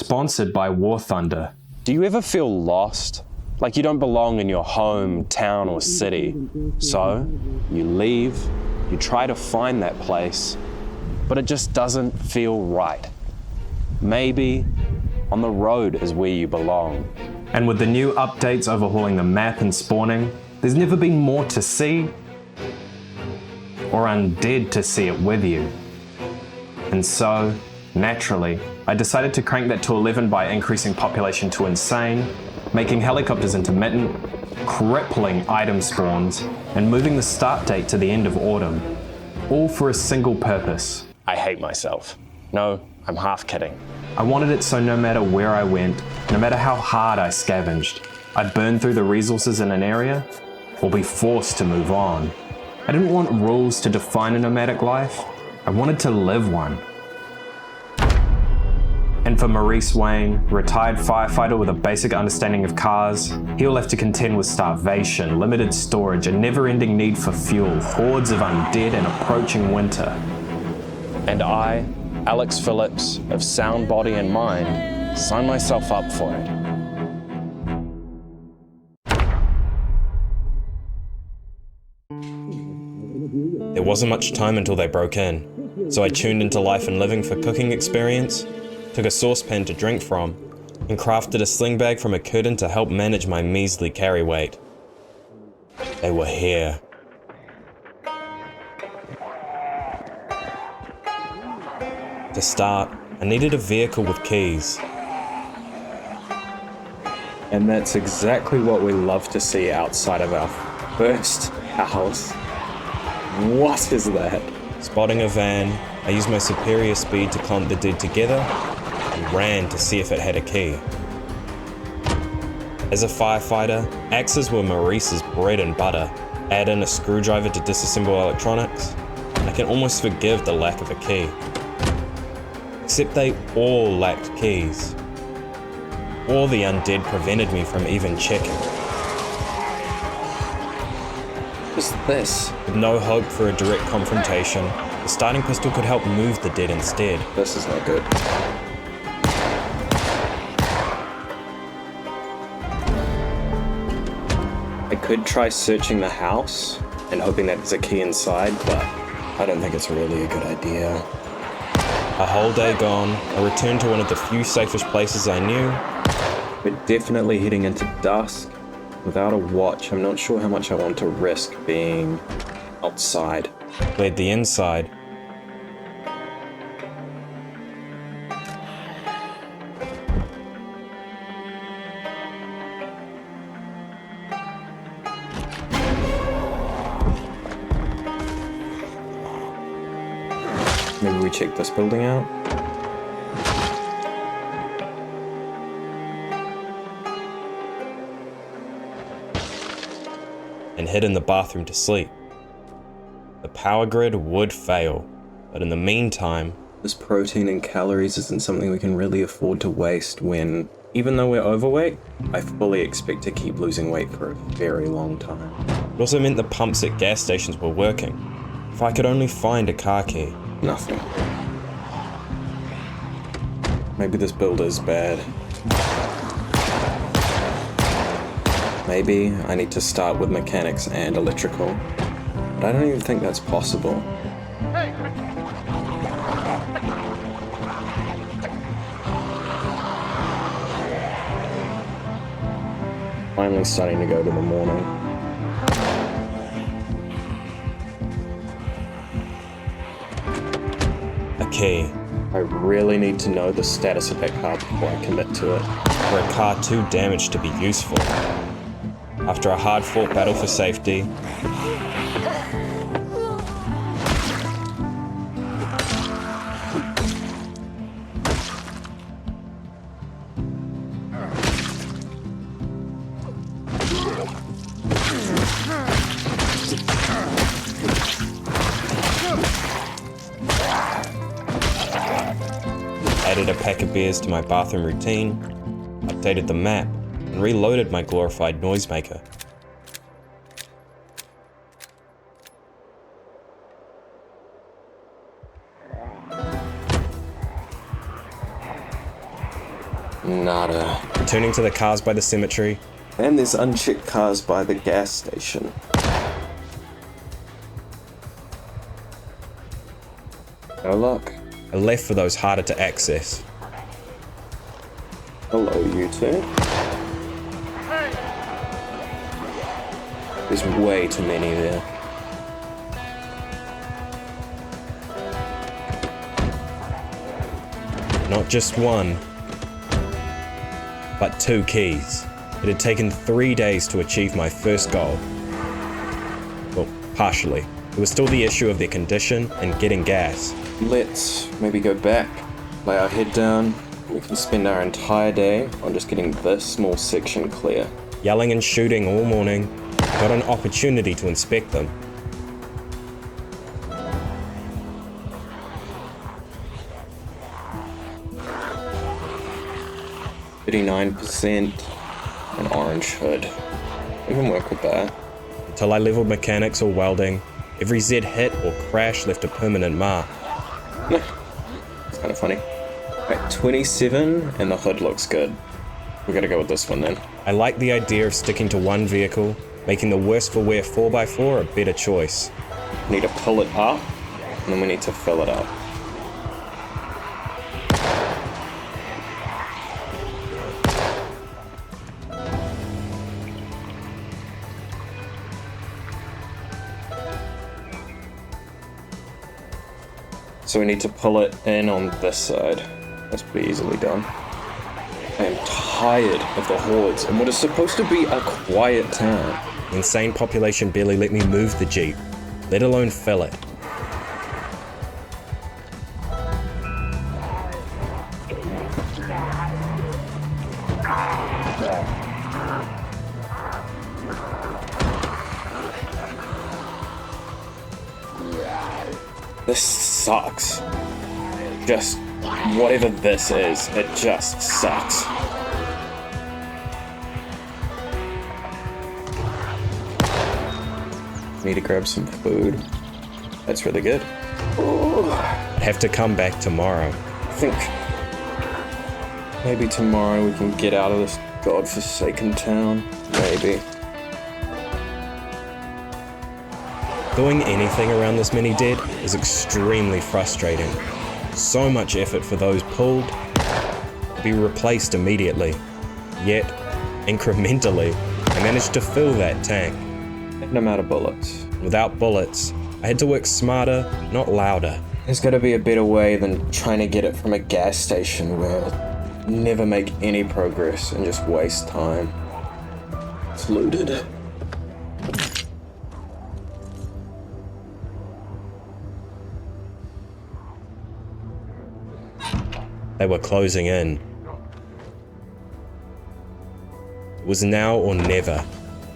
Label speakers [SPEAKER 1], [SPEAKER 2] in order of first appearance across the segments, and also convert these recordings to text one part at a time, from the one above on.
[SPEAKER 1] sponsored by War Thunder.
[SPEAKER 2] Do you ever feel lost? Like you don't belong in your home, town, or city? So, you leave, you try to find that place, but it just doesn't feel right. Maybe on the road is where you belong.
[SPEAKER 1] And with the new updates overhauling the map and spawning, there's never been more to see, or undead to see it with you. And so, naturally, I decided to crank that to 11 by increasing population to insane, making helicopters intermittent, crippling item spawns, and moving the start date to the end of autumn, all for a single purpose.
[SPEAKER 2] I hate myself. No, I'm half kidding.
[SPEAKER 1] I wanted it so no matter where I went, no matter how hard I scavenged, I'd burn through the resources in an area, or be forced to move on. I didn't want rules to define a nomadic life, I wanted to live one. And for Maurice Wayne, retired firefighter with a basic understanding of cars, he'll have to contend with starvation, limited storage, a never-ending need for fuel, hordes of undead, and approaching winter.
[SPEAKER 2] And I, Alex Phillips, of sound body and mind, sign myself up for it. There wasn't much time until they broke in, so I tuned into Life and Living for cooking experience, took a saucepan to drink from, and crafted a sling bag from a curtain to help manage my measly carry weight. They were here. To start, I needed a vehicle with keys.
[SPEAKER 3] And that's exactly what we love to see outside of our first house. What is that?
[SPEAKER 2] Spotting a van, I used my superior speed to Cont the dead together and ran to see if it had a key. As a firefighter, axes were Maurice's bread and butter. Add in a screwdriver to disassemble electronics, I can almost forgive the lack of a key. Except they all lacked keys. Or the undead prevented me from even checking.
[SPEAKER 3] What's this?
[SPEAKER 2] With no hope for a direct confrontation, the starting pistol could help move the dead instead.
[SPEAKER 3] This is not good. I could try searching the house and hoping that there's a key inside, but I don't think it's really a good idea.
[SPEAKER 2] A whole day gone, I returned to one of the few safest places I knew.
[SPEAKER 3] We're definitely heading into dusk. Without a watch, I'm not sure how much I want to risk being outside.
[SPEAKER 2] Cleared the inside.
[SPEAKER 3] Maybe we check this building out?
[SPEAKER 2] And hid in the bathroom to sleep. The power grid would fail, but in the meantime,
[SPEAKER 3] This protein and calories isn't something we can really afford to waste when, even though we're overweight, I fully expect to keep losing weight for a very long time.
[SPEAKER 2] it also meant the pumps at gas stations were working. If I could only find a car key.
[SPEAKER 3] Nothing. Maybe this build is bad. Maybe I need to start with mechanics and electrical, but I don't even think that's possible. Finally starting to go to the morning.
[SPEAKER 2] A key.
[SPEAKER 3] I really need to know the status of that car before I commit to it.
[SPEAKER 2] For a car too damaged to be useful. After a hard-fought battle for safety, added a pack of beers to my bathroom routine, updated the map, and reloaded my glorified noisemaker.
[SPEAKER 3] Nada.
[SPEAKER 2] Returning to the cars by the cemetery.
[SPEAKER 3] And there's unchecked cars by the gas station. No luck.
[SPEAKER 2] I left for those harder to access.
[SPEAKER 3] Hello, you two. There's way too many there.
[SPEAKER 2] Not just one, but 2 keys. It had taken 3 days to achieve my first goal. Well, partially. There was still the issue of their condition and getting gas.
[SPEAKER 3] Let's maybe go back, lay our head down. We can spend our entire day on just getting this small section clear.
[SPEAKER 2] Yelling and shooting all morning, got an opportunity to inspect them.
[SPEAKER 3] %, an orange hood. We can work with that.
[SPEAKER 2] Until I leveled mechanics or welding, every Z hit or crash left a permanent mark.
[SPEAKER 3] It's kind of funny. At 27, and the hood looks good. We gotta go with this one then.
[SPEAKER 2] I like the idea of sticking to one vehicle, making the worst for wear 4x4 a better choice.
[SPEAKER 3] We need to pull it up, and then we need to fill it up. So we need to pull it in on this side. That's pretty easily done. I am tired of the hordes in what is supposed to be a quiet town.
[SPEAKER 2] The insane population barely let me move the Jeep, let alone fill it.
[SPEAKER 3] This sucks. Just whatever this is, it just sucks. Need to grab some food. That's really good.
[SPEAKER 2] I'd have to come back tomorrow.
[SPEAKER 3] I think maybe tomorrow we can get out of this godforsaken town. Maybe.
[SPEAKER 2] Doing anything around this many dead is extremely frustrating. So much effort for those pulled to be replaced immediately. Yet, incrementally, I managed to fill that tank.
[SPEAKER 3] No matter bullets.
[SPEAKER 2] Without bullets, I had to work smarter, not louder.
[SPEAKER 3] There's gotta be a better way than trying to get it from a gas station where I'll never make any progress and just waste time. It's looted.
[SPEAKER 2] They were closing in. It was now or never.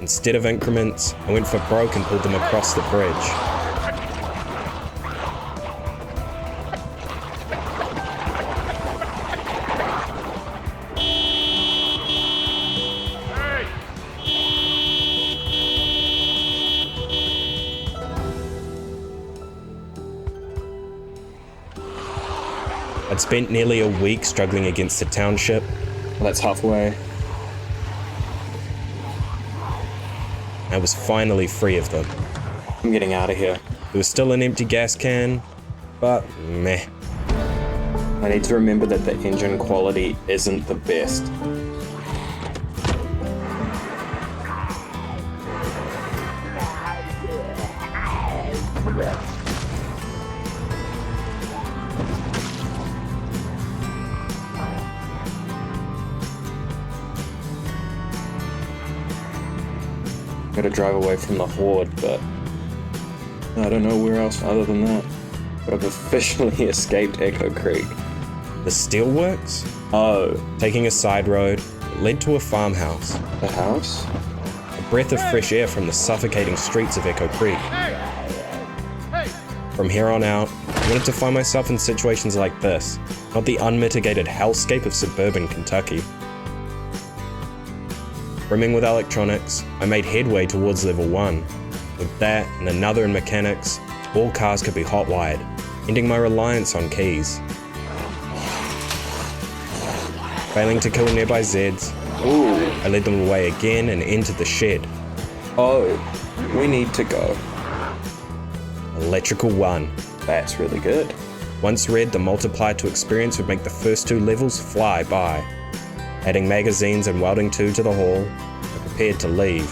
[SPEAKER 2] Instead of increments, I went for broke and pulled them across the bridge. I'd spent nearly a week struggling against the township.
[SPEAKER 3] Well, that's halfway.
[SPEAKER 2] I was finally free of them.
[SPEAKER 3] I'm getting out of here.
[SPEAKER 2] There was still an empty gas can, but meh.
[SPEAKER 3] I need to remember that the engine quality isn't the best. Gotta drive away from the horde, but I don't know where else other than that. But I've officially escaped Echo Creek.
[SPEAKER 2] The steelworks?
[SPEAKER 3] Oh,
[SPEAKER 2] Taking a side road, it led to a farmhouse.
[SPEAKER 3] the house?
[SPEAKER 2] A breath of fresh air from the suffocating streets of Echo Creek. From here on out, I wanted to find myself in situations like this, not the unmitigated hellscape of suburban Kentucky. Brimming with electronics, I made headway towards level 1. With that and another in mechanics, all cars could be hotwired, ending my reliance on keys. Failing to kill nearby Zeds,
[SPEAKER 3] Ooh.
[SPEAKER 2] I led them away again and entered the shed.
[SPEAKER 3] Oh, we need to go.
[SPEAKER 2] Electrical 1.
[SPEAKER 3] That's really good.
[SPEAKER 2] Once read, the multiplier to experience would make the first 2 levels fly by. Adding magazines and welding 2 to the haul, I prepared to leave.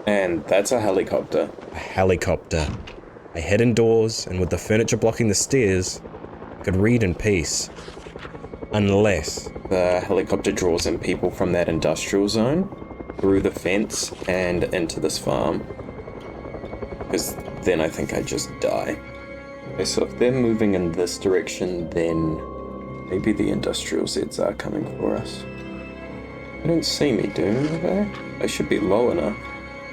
[SPEAKER 3] And that's a helicopter.
[SPEAKER 2] A helicopter. I hid indoors, and with the furniture blocking the stairs, I could read in peace. Unless
[SPEAKER 3] The helicopter draws in people from that industrial zone, through the fence, and into this farm. Because then I think I just die. Okay, so if they're moving in this direction, then maybe the industrial Zeds are coming for us. They don't see me, do they? They should be low enough.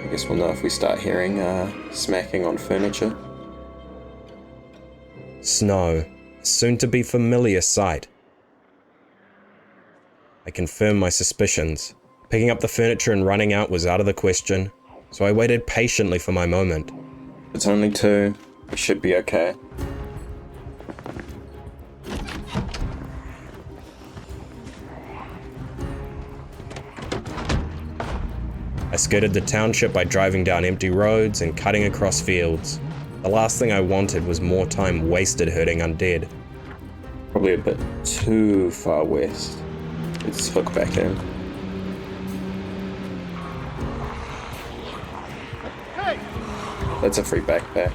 [SPEAKER 3] I guess we'll know if we start hearing smacking on furniture.
[SPEAKER 2] snow, a soon-to-be familiar sight. I confirmed my suspicions. Picking up the furniture and running out was out of the question, so I waited patiently for my moment.
[SPEAKER 3] It's only 2. We should be okay.
[SPEAKER 2] I skirted the township by driving down empty roads and cutting across fields. The last thing I wanted was more time wasted hurting undead.
[SPEAKER 3] Probably a bit too far west. Let's hook back in. That's a free backpack.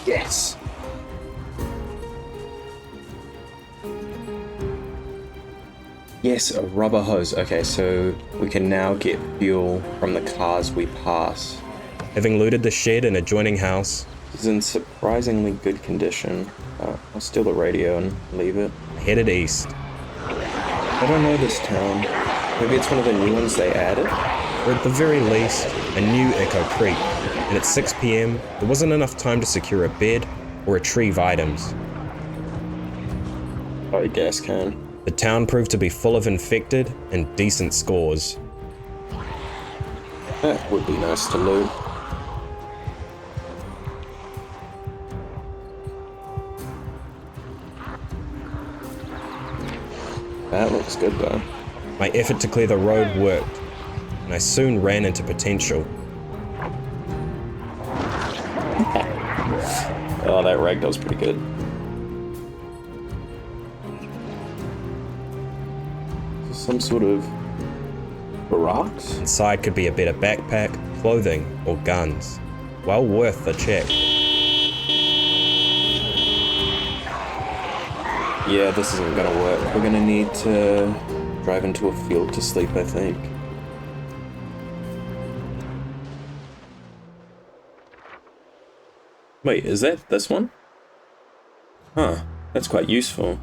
[SPEAKER 3] Yes! Yes, a rubber hose. Okay, so we can now get fuel from the cars we pass.
[SPEAKER 2] Having looted the shed and adjoining house,
[SPEAKER 3] It's in surprisingly good condition. I'll steal the radio and leave it.
[SPEAKER 2] I headed east.
[SPEAKER 3] I don't know this town. Maybe it's one of the new ones they added?
[SPEAKER 2] Or at the very least, a new Echo Creek, and at 6 PM, there wasn't enough time to secure a bed or retrieve items.
[SPEAKER 3] Oh, a gas can.
[SPEAKER 2] The town proved to be full of infected and decent scores.
[SPEAKER 3] That would be nice to loot. That looks good though.
[SPEAKER 2] My effort to clear the road worked, and I soon ran into potential.
[SPEAKER 3] Oh, that ragdoll's pretty good. Some sort of barracks?
[SPEAKER 2] Inside could be a better backpack, clothing, or guns. Well worth the check.
[SPEAKER 3] Yeah, this isn't gonna work. We're gonna need to drive into a field to sleep, I think. Wait, is that this one? Huh, that's quite useful.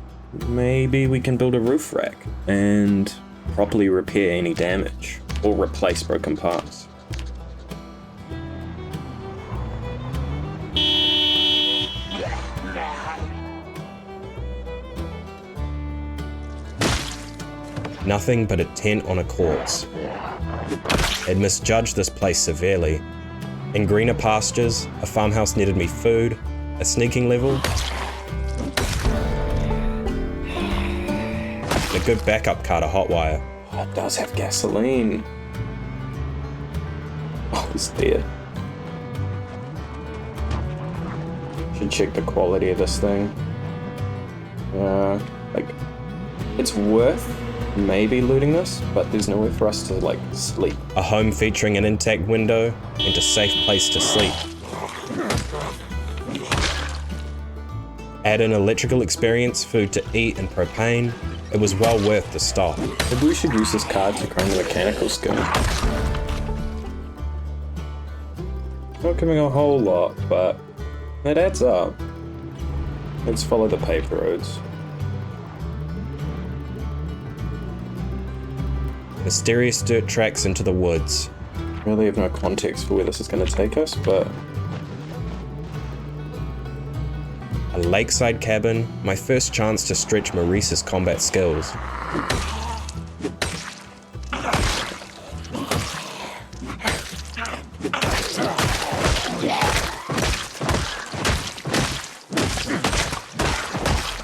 [SPEAKER 3] Maybe we can build a roof rack and properly repair any damage or replace broken parts.
[SPEAKER 2] Nothing but a tent on a corpse. I'd misjudged this place severely. In greener pastures, a farmhouse netted me food, a sneaking level, and a good backup car to hotwire.
[SPEAKER 3] Oh, it does have gasoline. Oh, it's there. Should check the quality of this thing. Like, it's worth maybe looting this, but there's nowhere for us to, like, sleep.
[SPEAKER 2] A home featuring an intact window and a safe place to sleep. Add an electrical experience, food to eat, and propane. It was well worth the stop.
[SPEAKER 3] Maybe we should use this card to grow the mechanical skill. Not giving a whole lot, but it adds up. Let's follow the paved roads.
[SPEAKER 2] Mysterious dirt tracks into the woods.
[SPEAKER 3] Really have no context for where this is going to take us, but
[SPEAKER 2] A lakeside cabin, my first chance to stretch Maurice's combat skills.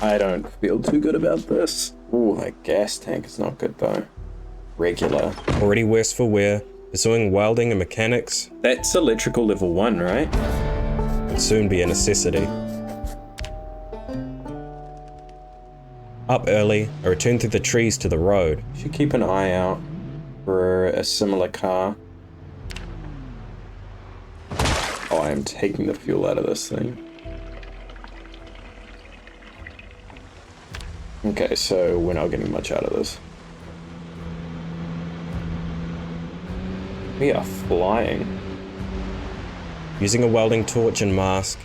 [SPEAKER 3] I don't feel too good about this. Ooh, that gas tank is not good though. Regular.
[SPEAKER 2] Already worse for wear, pursuing welding and mechanics
[SPEAKER 3] That's electrical level 1, right?
[SPEAKER 2] would soon be a necessity. Up early, I returned through the trees to the road.
[SPEAKER 3] Should keep an eye out for a similar car. Oh, I am taking the fuel out of this thing. Okay, so we're not getting much out of this. We are flying.
[SPEAKER 2] Using a welding torch and mask,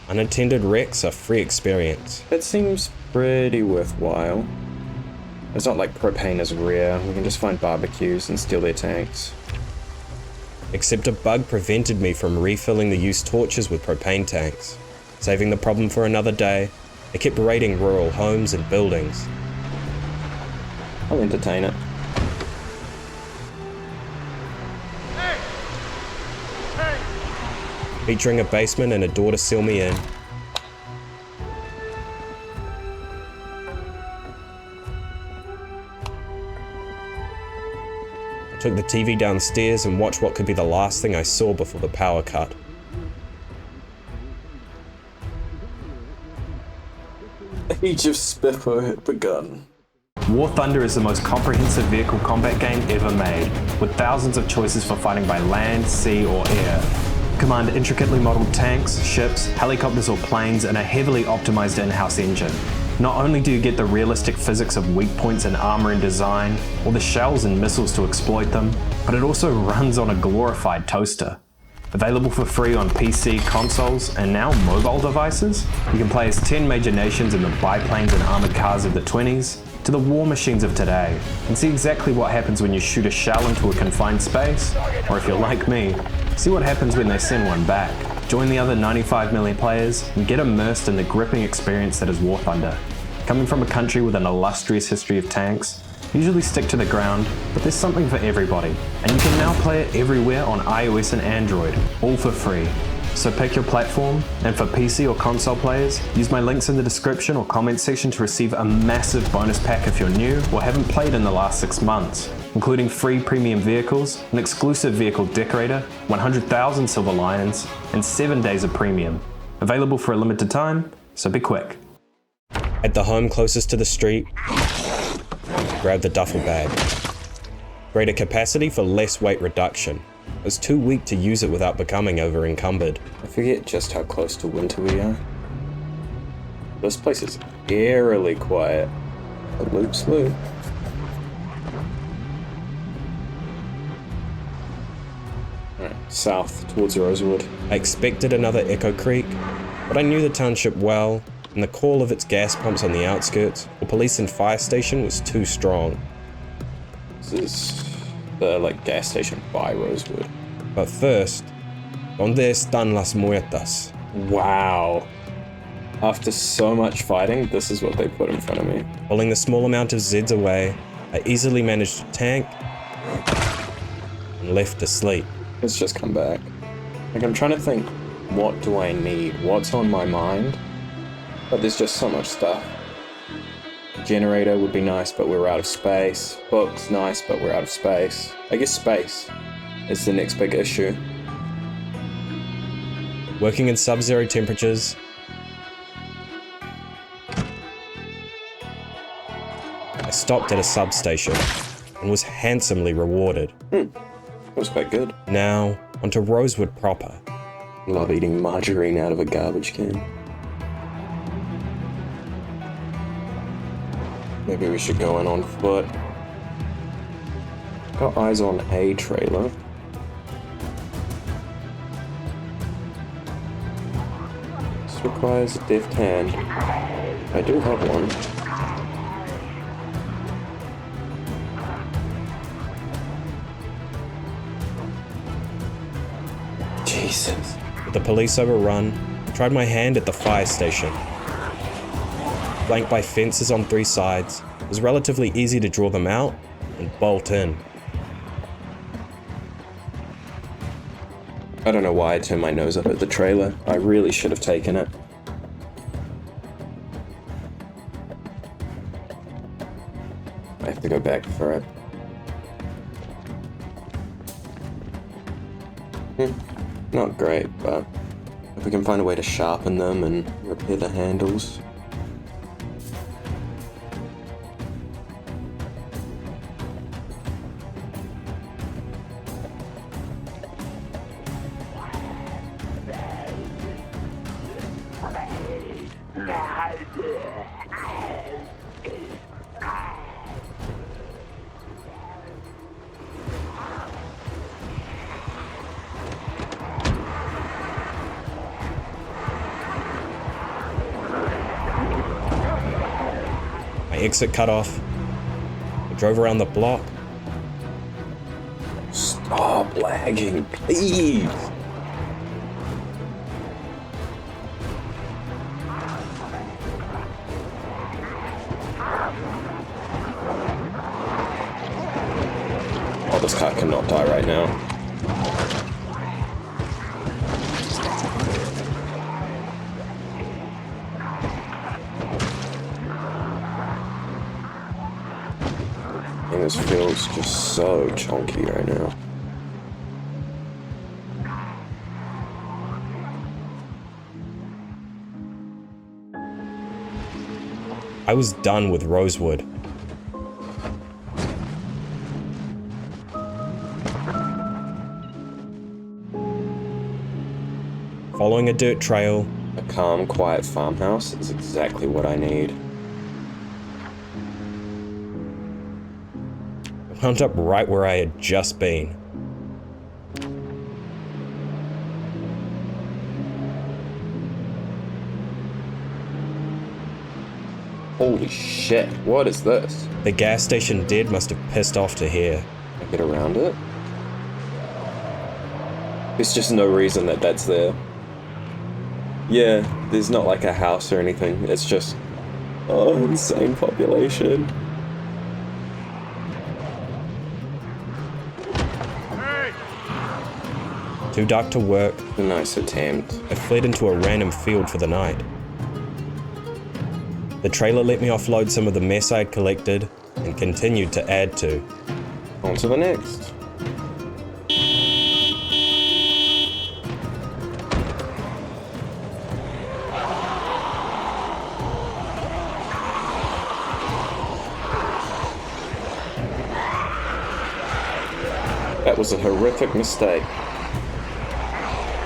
[SPEAKER 2] unattended wrecks are free experience.
[SPEAKER 3] That seems pretty worthwhile. It's not like propane is rare. We can just find barbecues and steal their tanks.
[SPEAKER 2] Except a bug prevented me from refilling the used torches with propane tanks. Saving the problem for another day, I kept raiding rural homes and buildings.
[SPEAKER 3] I'll entertain it.
[SPEAKER 2] Featuring a basement and a door to seal me in. I took the TV downstairs and watched what could be the last thing I saw before the power cut.
[SPEAKER 3] Age of Spifo had begun.
[SPEAKER 1] War Thunder is the most comprehensive vehicle combat game ever made, with thousands of choices for fighting by land, sea or air. Command intricately modeled tanks, ships, helicopters or planes and a heavily optimized in-house engine. Not only do you get the realistic physics of weak points in armor and design, or the shells and missiles to exploit them, but it also runs on a glorified toaster. Available for free on PC, consoles, and now mobile devices, you can play as 10 major nations in the biplanes and armored cars of the 20s, to the war machines of today, and see exactly what happens when you shoot a shell into a confined space, or if you're like me, see what happens when they send one back. Join the other 95 million players and get immersed in the gripping experience that is War Thunder. Coming from a country with an illustrious history of tanks, usually stick to the ground, but there's something for everybody, and you can now play it everywhere on iOS and Android, all for free. So pick your platform, and for PC or console players, use my links in the description or comment section to receive a massive bonus pack if you're new or haven't played in the last 6 months, including free premium vehicles, an exclusive vehicle decorator, 100,000 silver lions, and 7 days of premium. Available for a limited time, so be quick.
[SPEAKER 2] At the home closest to the street, grab the duffel bag. Greater capacity for less weight reduction. I was too weak to use it without becoming over-encumbered.
[SPEAKER 3] I forget just how close to winter we are. This place is eerily quiet. A loop sloop. Alright, south towards Rosewood.
[SPEAKER 2] I expected another Echo Creek, but I knew the township well, and the call of its gas pumps on the outskirts, or police and fire station was too strong.
[SPEAKER 3] This is the gas station by Rosewood.
[SPEAKER 2] But first, ¿Dónde están las muertas?
[SPEAKER 3] Wow. After so much fighting, this is what they put in front of me.
[SPEAKER 2] Pulling the small amount of Zeds away, I easily managed to tank and left to sleep.
[SPEAKER 3] Let's just come back. I'm trying to think, what do I need? What's on my mind? But there's just so much stuff. Generator would be nice, but we're out of space. Books, nice, but we're out of space. I guess space is the next big issue.
[SPEAKER 2] Working in sub-zero temperatures, I stopped at a substation and was handsomely rewarded.
[SPEAKER 3] That was quite good.
[SPEAKER 2] Now, onto Rosewood proper.
[SPEAKER 3] Love eating margarine out of a garbage can. Maybe we should go in on foot. Got eyes on a trailer. This requires a deft hand. I do have one. Jesus.
[SPEAKER 2] With the police overrun, I tried my hand at the fire station. flanked by fences on 3 sides, it was relatively easy to draw them out and bolt in.
[SPEAKER 3] I don't know why I turned my nose up at the trailer. I really should have taken it. I have to go back for it. Not great, but if we can find a way to sharpen them and repair the handles.
[SPEAKER 2] Exit cut off. I drove around the block.
[SPEAKER 3] Stop lagging, please. Oh, this car cannot die right now. And this feels just so chunky right now.
[SPEAKER 2] I was done with Rosewood. Following a dirt trail,
[SPEAKER 3] A calm, quiet farmhouse is exactly what I need.
[SPEAKER 2] I wound up right where I had just been.
[SPEAKER 3] Holy shit, what is this?
[SPEAKER 2] The gas station dead must have pissed off to here.
[SPEAKER 3] Can I get around it? There's just no reason that that's there. Yeah, there's not like a house or anything. It's just, oh, insane population.
[SPEAKER 2] Too dark to work,
[SPEAKER 3] A nice attempt.
[SPEAKER 2] I fled into a random field for the night. The trailer let me offload some of the mess I had collected and continued to add to.
[SPEAKER 3] On to the next. That was a horrific mistake.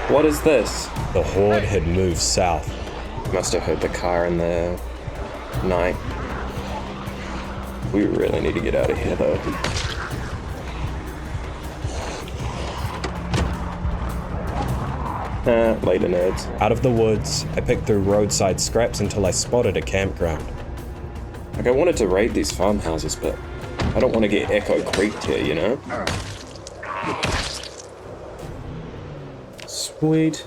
[SPEAKER 3] What is this?
[SPEAKER 2] The horde had moved south.
[SPEAKER 3] Must have hurt the car in the night. We really need to get out of here though. Later, nerds.
[SPEAKER 2] Out of the woods, I picked through roadside scraps until I spotted a campground.
[SPEAKER 3] Like, I wanted to raid these farmhouses, but I don't want to get Echo Creeked here, you know? Sweet.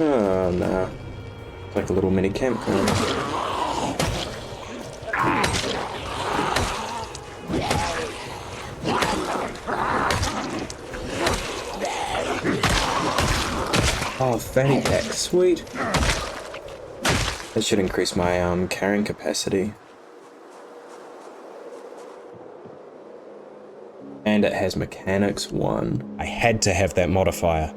[SPEAKER 3] Oh, no. It's like a little mini campground. Oh, fanny pack, sweet. That should increase my carrying capacity. And it has mechanics 1.
[SPEAKER 2] I had to have that modifier.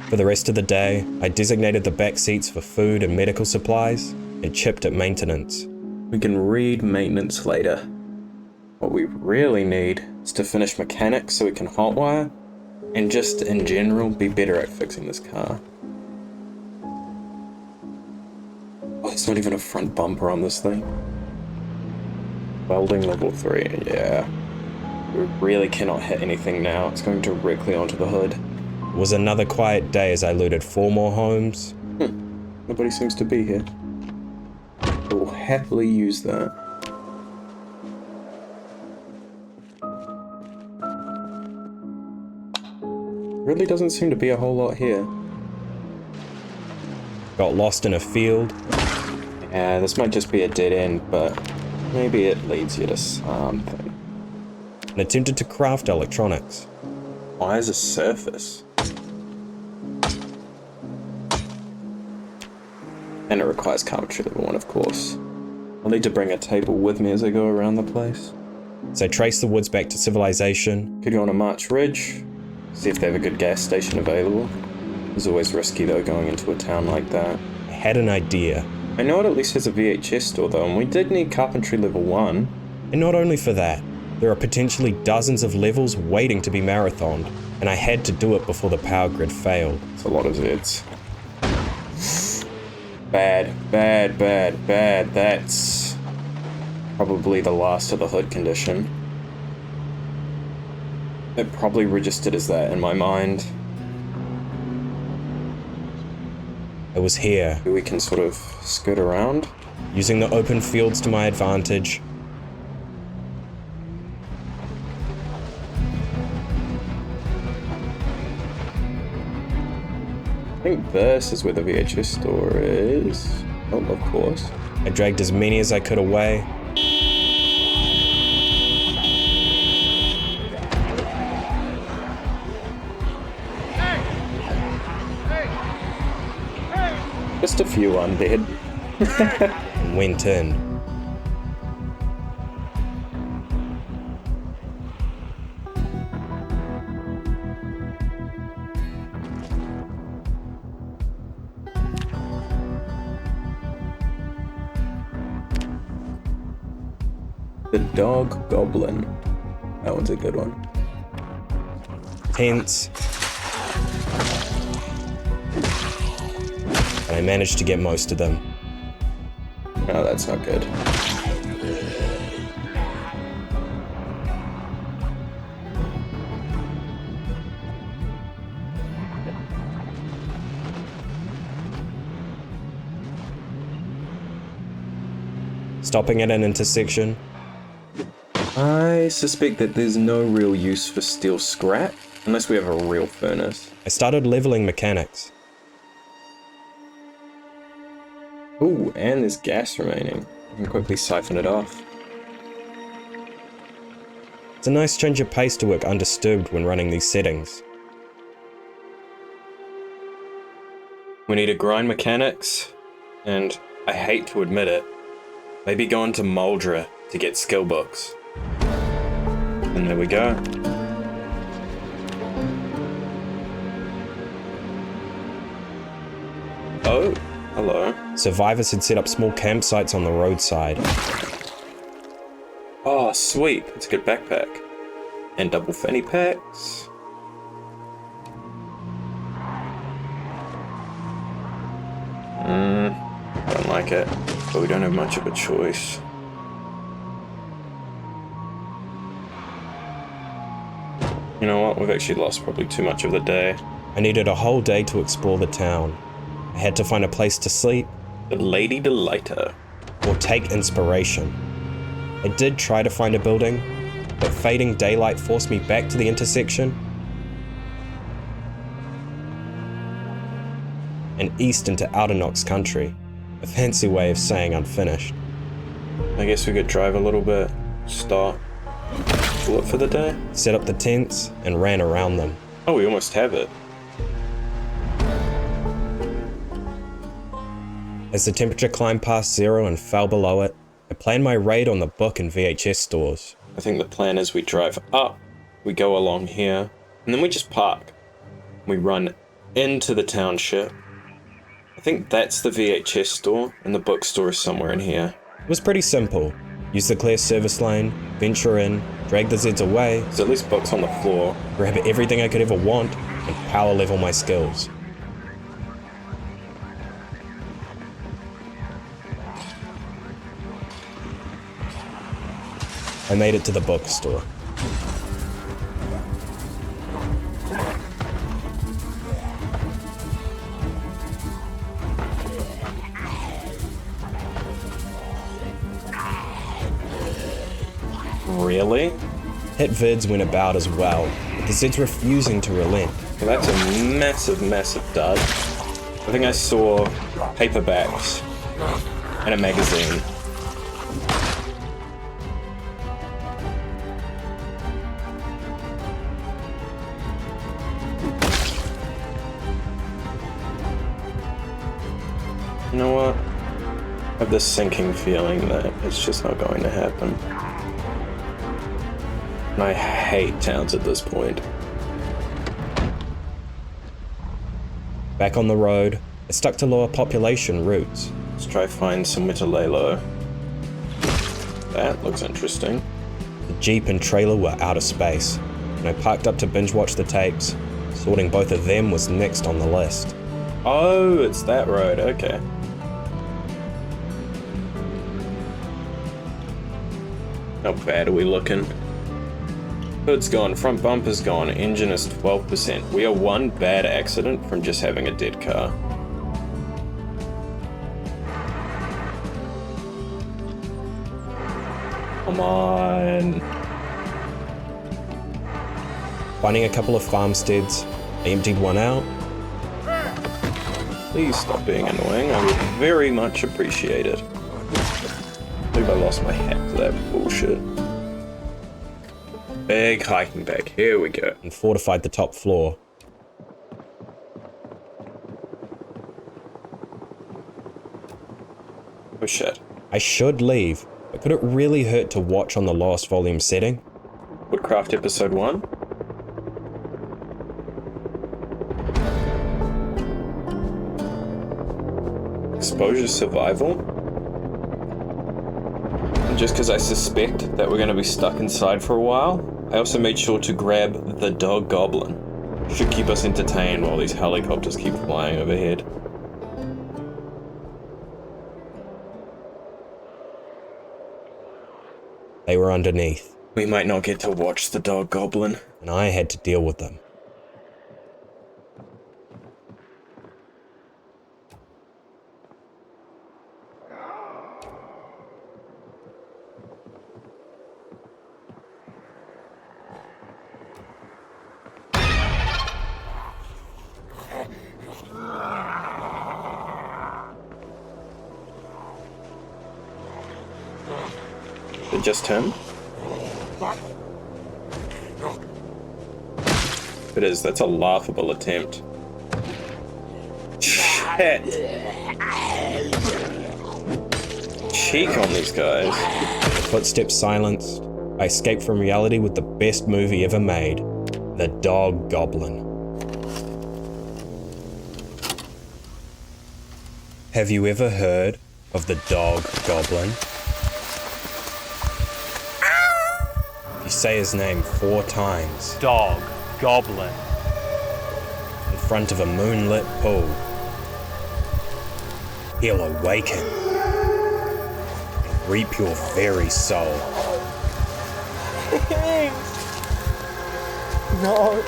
[SPEAKER 2] For the rest of the day, I designated the back seats for food and medical supplies and chipped at maintenance.
[SPEAKER 3] We can read maintenance later. What we really need is to finish mechanics so we can hotwire, and just in general be better at fixing this car. Oh, there's not even a front bumper on this thing. Welding level 3, yeah. We really cannot hit anything now. It's going directly onto the hood.
[SPEAKER 2] It was another quiet day as I looted 4 more homes.
[SPEAKER 3] Nobody seems to be here. I will happily use that. Really doesn't seem to be a whole lot here.
[SPEAKER 2] Got lost in a field.
[SPEAKER 3] Yeah, this might just be a dead end, but maybe it leads you to something.
[SPEAKER 2] And attempted to craft electronics.
[SPEAKER 3] Why is a surface? And it requires carpentry level 1, of course. I'll need to bring a table with me as I go around the place.
[SPEAKER 2] So trace the woods back to civilization.
[SPEAKER 3] Could go on a March Ridge, see if they have a good gas station available. It's always risky though going into a town like that.
[SPEAKER 2] I had an idea.
[SPEAKER 3] I know it at least has a VHS store though, and we did need carpentry level 1.
[SPEAKER 2] And not only for that, there are potentially dozens of levels waiting to be marathoned, and I had to do it before the power grid failed.
[SPEAKER 3] It's a lot of Zeds. Bad, bad, bad, bad. That's probably the last of the hood condition. It probably registered as that in my mind.
[SPEAKER 2] I was here,
[SPEAKER 3] We can sort of skirt around.
[SPEAKER 2] using the open fields to my advantage.
[SPEAKER 3] I think this is where the VHS store is. Oh, of course.
[SPEAKER 2] I dragged as many as I could away.
[SPEAKER 3] Just a few undead.
[SPEAKER 2] And went in.
[SPEAKER 3] The Dog Goblin. That one's a good one.
[SPEAKER 2] Tents. And I managed to get most of them.
[SPEAKER 3] Oh, that's not good.
[SPEAKER 2] Stopping at an intersection.
[SPEAKER 3] I suspect that there's no real use for steel scrap, unless we have a real furnace.
[SPEAKER 2] I started leveling mechanics.
[SPEAKER 3] Ooh, and there's gas remaining. I can quickly siphon it off.
[SPEAKER 2] It's a nice change of pace to work undisturbed when running these settings.
[SPEAKER 3] We need to grind mechanics, and I hate to admit it, maybe go into Moldra to get skill books. And there we go. Oh, hello.
[SPEAKER 2] Survivors had set up small campsites on the roadside.
[SPEAKER 3] Oh, sweet. It's a good backpack. And double fanny packs. Don't like it, but we don't have much of a choice. You know what? We've actually lost probably too much of the day.
[SPEAKER 2] I needed a whole day to explore the town. I had to find a place to sleep
[SPEAKER 3] The Lady Delighter.
[SPEAKER 2] or take inspiration. I did try to find a building, but fading daylight forced me back to the intersection and east into Outer Knox country, a fancy way of saying unfinished.
[SPEAKER 3] I guess we could drive a little bit, stop, pull it for the day.
[SPEAKER 2] Set up the tents and ran around them.
[SPEAKER 3] Oh, we almost have it.
[SPEAKER 2] As the temperature climbed past zero and fell below it, I planned my raid on the book and VHS stores.
[SPEAKER 3] I think the plan is we drive up, we go along here, and then we just park. We run into the township. I think that's the VHS store, and the bookstore is somewhere in here.
[SPEAKER 2] It was pretty simple. Use the clear service lane, venture in, drag the Zeds away,
[SPEAKER 3] There's at least books on the floor.
[SPEAKER 2] grab everything I could ever want, and power level my skills. I made it to the bookstore.
[SPEAKER 3] Really?
[SPEAKER 2] Hit vids went about as well, with the Zeds refusing to relent.
[SPEAKER 3] Well, that's a massive, massive dud. I think I saw paperbacks and a magazine. You know what? I have this sinking feeling that it's just not going to happen. And I hate towns at this point.
[SPEAKER 2] Back on the road, I stuck to lower population routes.
[SPEAKER 3] Let's try find somewhere to lay low. That looks interesting.
[SPEAKER 2] The Jeep and trailer were out of space, and I parked up to binge watch the tapes. Sorting both of them was next on the list.
[SPEAKER 3] Oh, it's that road, okay. How bad are we looking? Hood's gone, front bumper's gone, engine is 12%. We are one bad accident from just having a dead car. Come on.
[SPEAKER 2] Finding a couple of farmsteads, I emptied one out.
[SPEAKER 3] Please stop being annoying, I would very much appreciate it. I believe I lost my hat to that bullshit. Big hiking bag, here we go.
[SPEAKER 2] And fortified the top floor.
[SPEAKER 3] Oh shit.
[SPEAKER 2] I should leave, but could it really hurt to watch on the lowest volume setting?
[SPEAKER 3] Woodcraft episode 1? Exposure survival? And just because I suspect that we're going to be stuck inside for a while, I also made sure to grab the Dog Goblin. Should keep us entertained while these helicopters keep flying overhead.
[SPEAKER 2] They were underneath,
[SPEAKER 3] We might not get to watch the Dog Goblin.
[SPEAKER 2] and I had to deal with them.
[SPEAKER 3] Is it just him? It is, that's a laughable attempt. Shit! Cheek on these guys.
[SPEAKER 2] Footsteps silenced, I escaped from reality with the best movie ever made, The Dog Goblin. Have you ever heard of the Dog Goblin? You say his name 4 times
[SPEAKER 4] Dog Goblin.
[SPEAKER 2] in front of a moonlit pool. He'll awaken and reap your very soul.
[SPEAKER 5] No.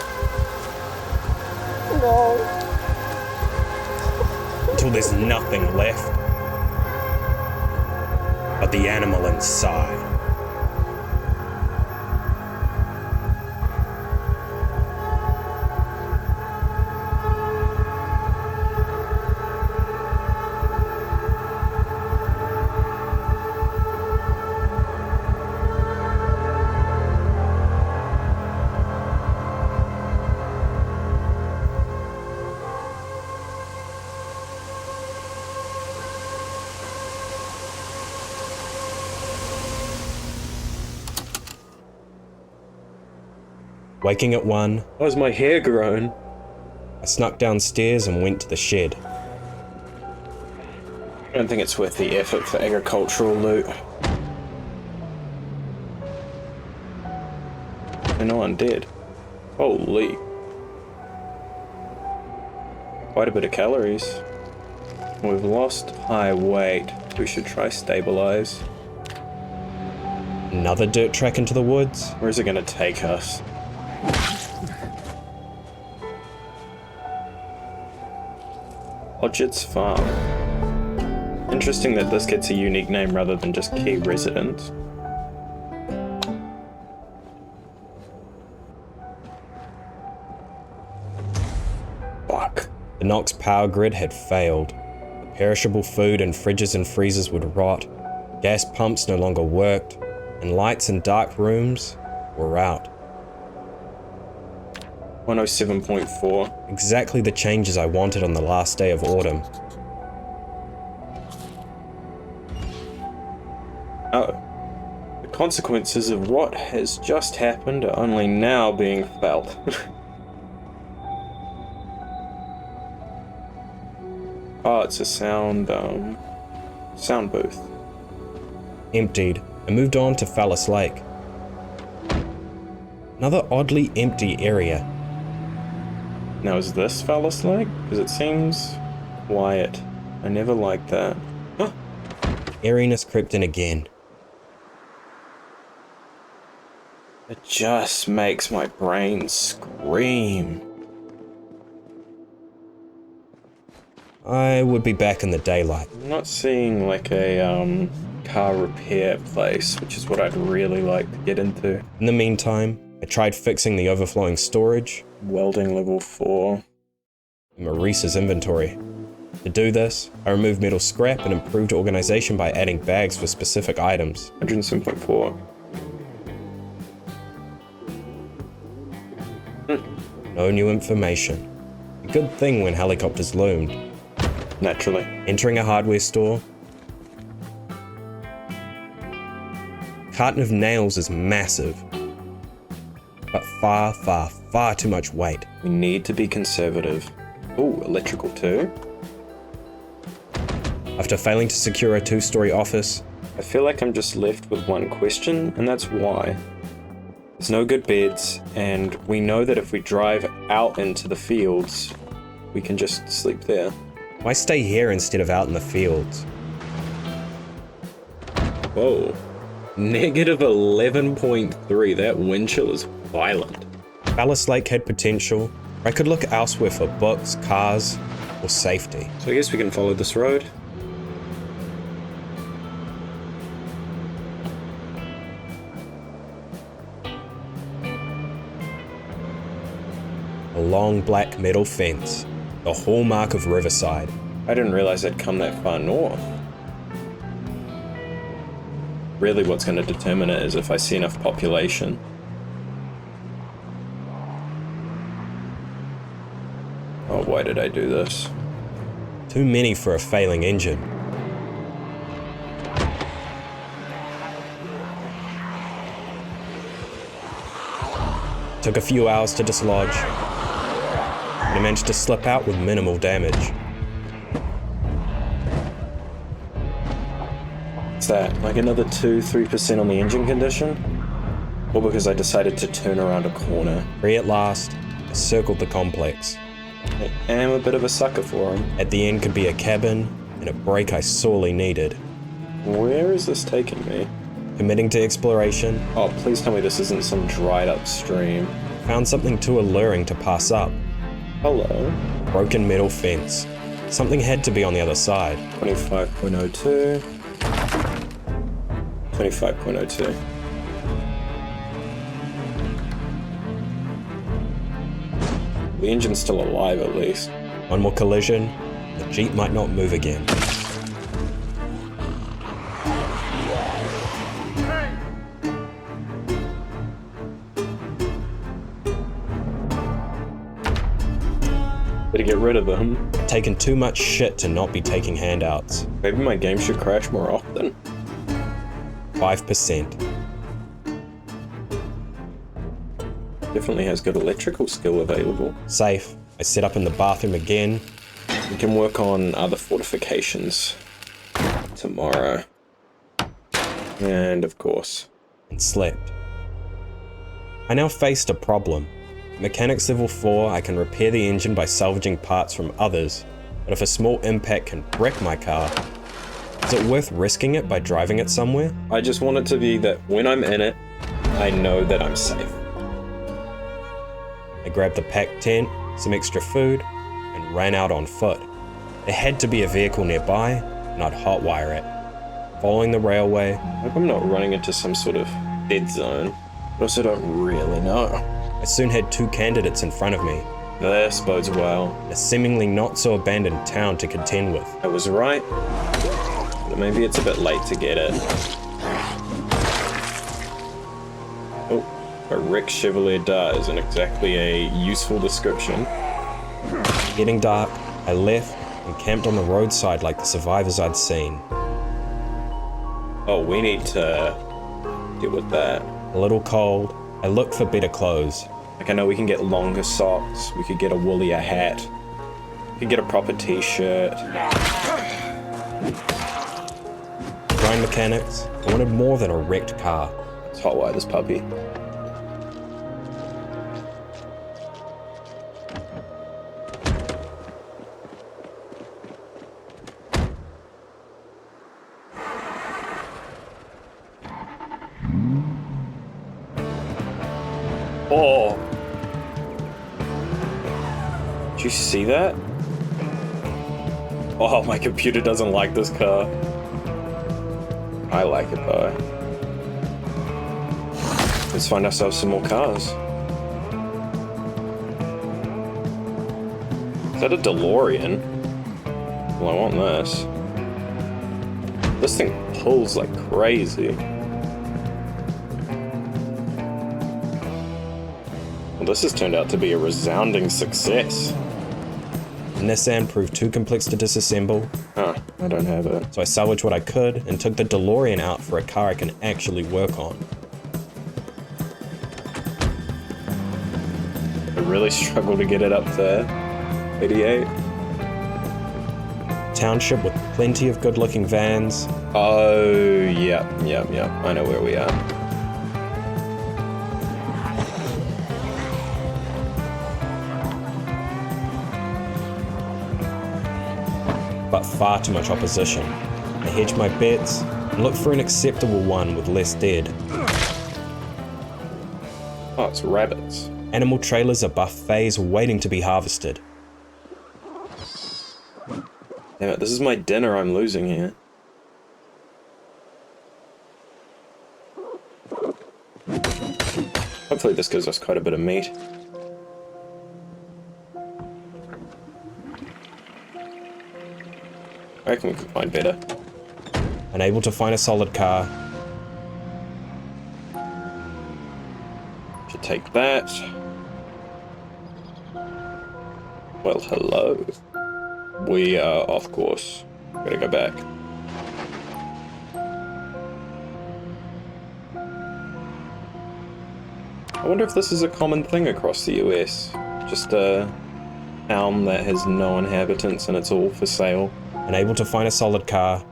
[SPEAKER 5] No.
[SPEAKER 2] Until there's nothing left but the animal inside. Waking at 1,
[SPEAKER 3] Why's my hair grown?
[SPEAKER 2] I snuck downstairs and went to the shed.
[SPEAKER 3] I don't think it's worth the effort for agricultural loot. And no one did. Holy. Quite a bit of calories. We've lost high weight. We should try stabilize.
[SPEAKER 2] Another dirt track into the woods.
[SPEAKER 3] Where is it going to take us? Hodgett's Farm. Interesting that this gets a unique name rather than just key resident. Fuck.
[SPEAKER 2] The Nox power grid had failed. The perishable food in fridges and freezers would rot, gas pumps no longer worked, and lights in dark rooms were out.
[SPEAKER 3] 107.4.
[SPEAKER 2] Exactly the changes I wanted on the last day of autumn.
[SPEAKER 3] Oh. The consequences of what has just happened are only now being felt. Oh, it's a sound booth.
[SPEAKER 2] Emptied, I moved on to Phillips Lake. Another oddly empty area.
[SPEAKER 3] Now is this Phallus Lake? Because it seems quiet. I never liked that. Huh.
[SPEAKER 2] Airiness crept in again.
[SPEAKER 3] It just makes my brain scream.
[SPEAKER 2] I would be back in the daylight.
[SPEAKER 3] I'm not seeing like a car repair place, which is what I'd really like to get into.
[SPEAKER 2] In the meantime, I tried fixing the overflowing storage,
[SPEAKER 3] Welding level 4.
[SPEAKER 2] in Maurice's inventory. To do this, I removed metal scrap and improved organization by adding bags for specific items.
[SPEAKER 3] 107.4.
[SPEAKER 2] No new information. A good thing when helicopters loomed.
[SPEAKER 3] Naturally.
[SPEAKER 2] Entering a hardware store. Carton of nails is massive, but far, far, far too much weight.
[SPEAKER 3] We need to be conservative. Ooh, electrical too?
[SPEAKER 2] After failing to secure a 2-story office,
[SPEAKER 3] I feel like I'm just left with one question, and that's why. There's no good beds, and we know that if we drive out into the fields, we can just sleep there.
[SPEAKER 2] why stay here instead of out in the fields?
[SPEAKER 3] Whoa. Negative 11.3. That wind chill is violent.
[SPEAKER 2] Phillips Lake had potential. I could look elsewhere for books, cars, or safety.
[SPEAKER 3] So I guess we can follow this road.
[SPEAKER 2] A long black metal fence, the hallmark of Riverside.
[SPEAKER 3] I didn't realize I'd come that far north. Really what's going to determine it is if I see enough population. Oh, why did I do this?
[SPEAKER 2] Too many for a failing engine. Took a few hours to dislodge. I managed to slip out with minimal damage.
[SPEAKER 3] What's that? Like another 2-3% on the engine condition? Or because I decided to turn around a corner?
[SPEAKER 2] Free at last, I circled the complex.
[SPEAKER 3] I am a bit of a sucker for him.
[SPEAKER 2] At the end could be a cabin and a break I sorely needed.
[SPEAKER 3] Where is this taking me?
[SPEAKER 2] Committing to exploration,
[SPEAKER 3] Oh, please tell me this isn't some dried up stream.
[SPEAKER 2] found something too alluring to pass up.
[SPEAKER 3] Hello.
[SPEAKER 2] Broken metal fence. Something had to be on the other side.
[SPEAKER 3] 25.02. 25.02. The engine's still alive at least.
[SPEAKER 2] One more collision, the Jeep might not move again.
[SPEAKER 3] Better get rid of them.
[SPEAKER 2] Taken too much shit to not be taking handouts.
[SPEAKER 3] Maybe my game should crash more often.
[SPEAKER 2] 5%.
[SPEAKER 3] Definitely has good electrical skill available.
[SPEAKER 2] Safe. I set up in the bathroom again.
[SPEAKER 3] We can work on other fortifications tomorrow. And of course.
[SPEAKER 2] And slept. I now faced a problem. Mechanics level 4, I can repair the engine by salvaging parts from others, but if a small impact can wreck my car, is it worth risking it by driving it somewhere?
[SPEAKER 3] I just want it to be that when I'm in it, I know that I'm safe.
[SPEAKER 2] I grabbed the packed tent, some extra food, and ran out on foot. There had to be a vehicle nearby, and I'd hotwire it. Following the railway,
[SPEAKER 3] I hope I'm not running into some sort of dead zone. I also don't really know.
[SPEAKER 2] I soon had 2 candidates in front of me.
[SPEAKER 3] This bodes well.
[SPEAKER 2] A seemingly not so abandoned town to contend with.
[SPEAKER 3] I was right. But maybe it's a bit late to get it. Oh, a Rex Chevalier dart isn't exactly a useful description.
[SPEAKER 2] Getting dark, I left and camped on the roadside like the survivors I'd seen.
[SPEAKER 3] Oh, we need to deal with that.
[SPEAKER 2] A little cold, I looked for better clothes.
[SPEAKER 3] Like, I know we can get longer socks, we could get a woollier hat, we could get a proper t-shirt.
[SPEAKER 2] Grind mechanics, I wanted more than a wrecked car.
[SPEAKER 3] Let's hotwire this puppy. Oh! Did you see that? Oh, my computer doesn't like this car. I like it though. Let's find ourselves some more cars. Is that a DeLorean? Well, I want this. This thing pulls like crazy. Well, this has turned out to be a resounding success.
[SPEAKER 2] Nissan proved too complex to disassemble,
[SPEAKER 3] Huh, I don't have it.
[SPEAKER 2] so I salvaged what I could and took the DeLorean out for a car I can actually work on.
[SPEAKER 3] I really struggle to get it up to 88.
[SPEAKER 2] Township with plenty of good-looking vans.
[SPEAKER 3] Oh, yep. I know where we are.
[SPEAKER 2] But far too much opposition. I hedged my bets and looked for an acceptable one with less dead.
[SPEAKER 3] Oh, it's rabbits.
[SPEAKER 2] Animal trailers are buffets waiting to be harvested.
[SPEAKER 3] Damn it, this is my dinner I'm losing here. Hopefully this gives us quite a bit of meat. I reckon we could find better.
[SPEAKER 2] Unable to find a solid car.
[SPEAKER 3] Should take that. Well, hello. We are off course. Gotta go back. I wonder if this is a common thing across the US. Just a town that has no inhabitants and it's all for sale.
[SPEAKER 2] Unable to find a solid car,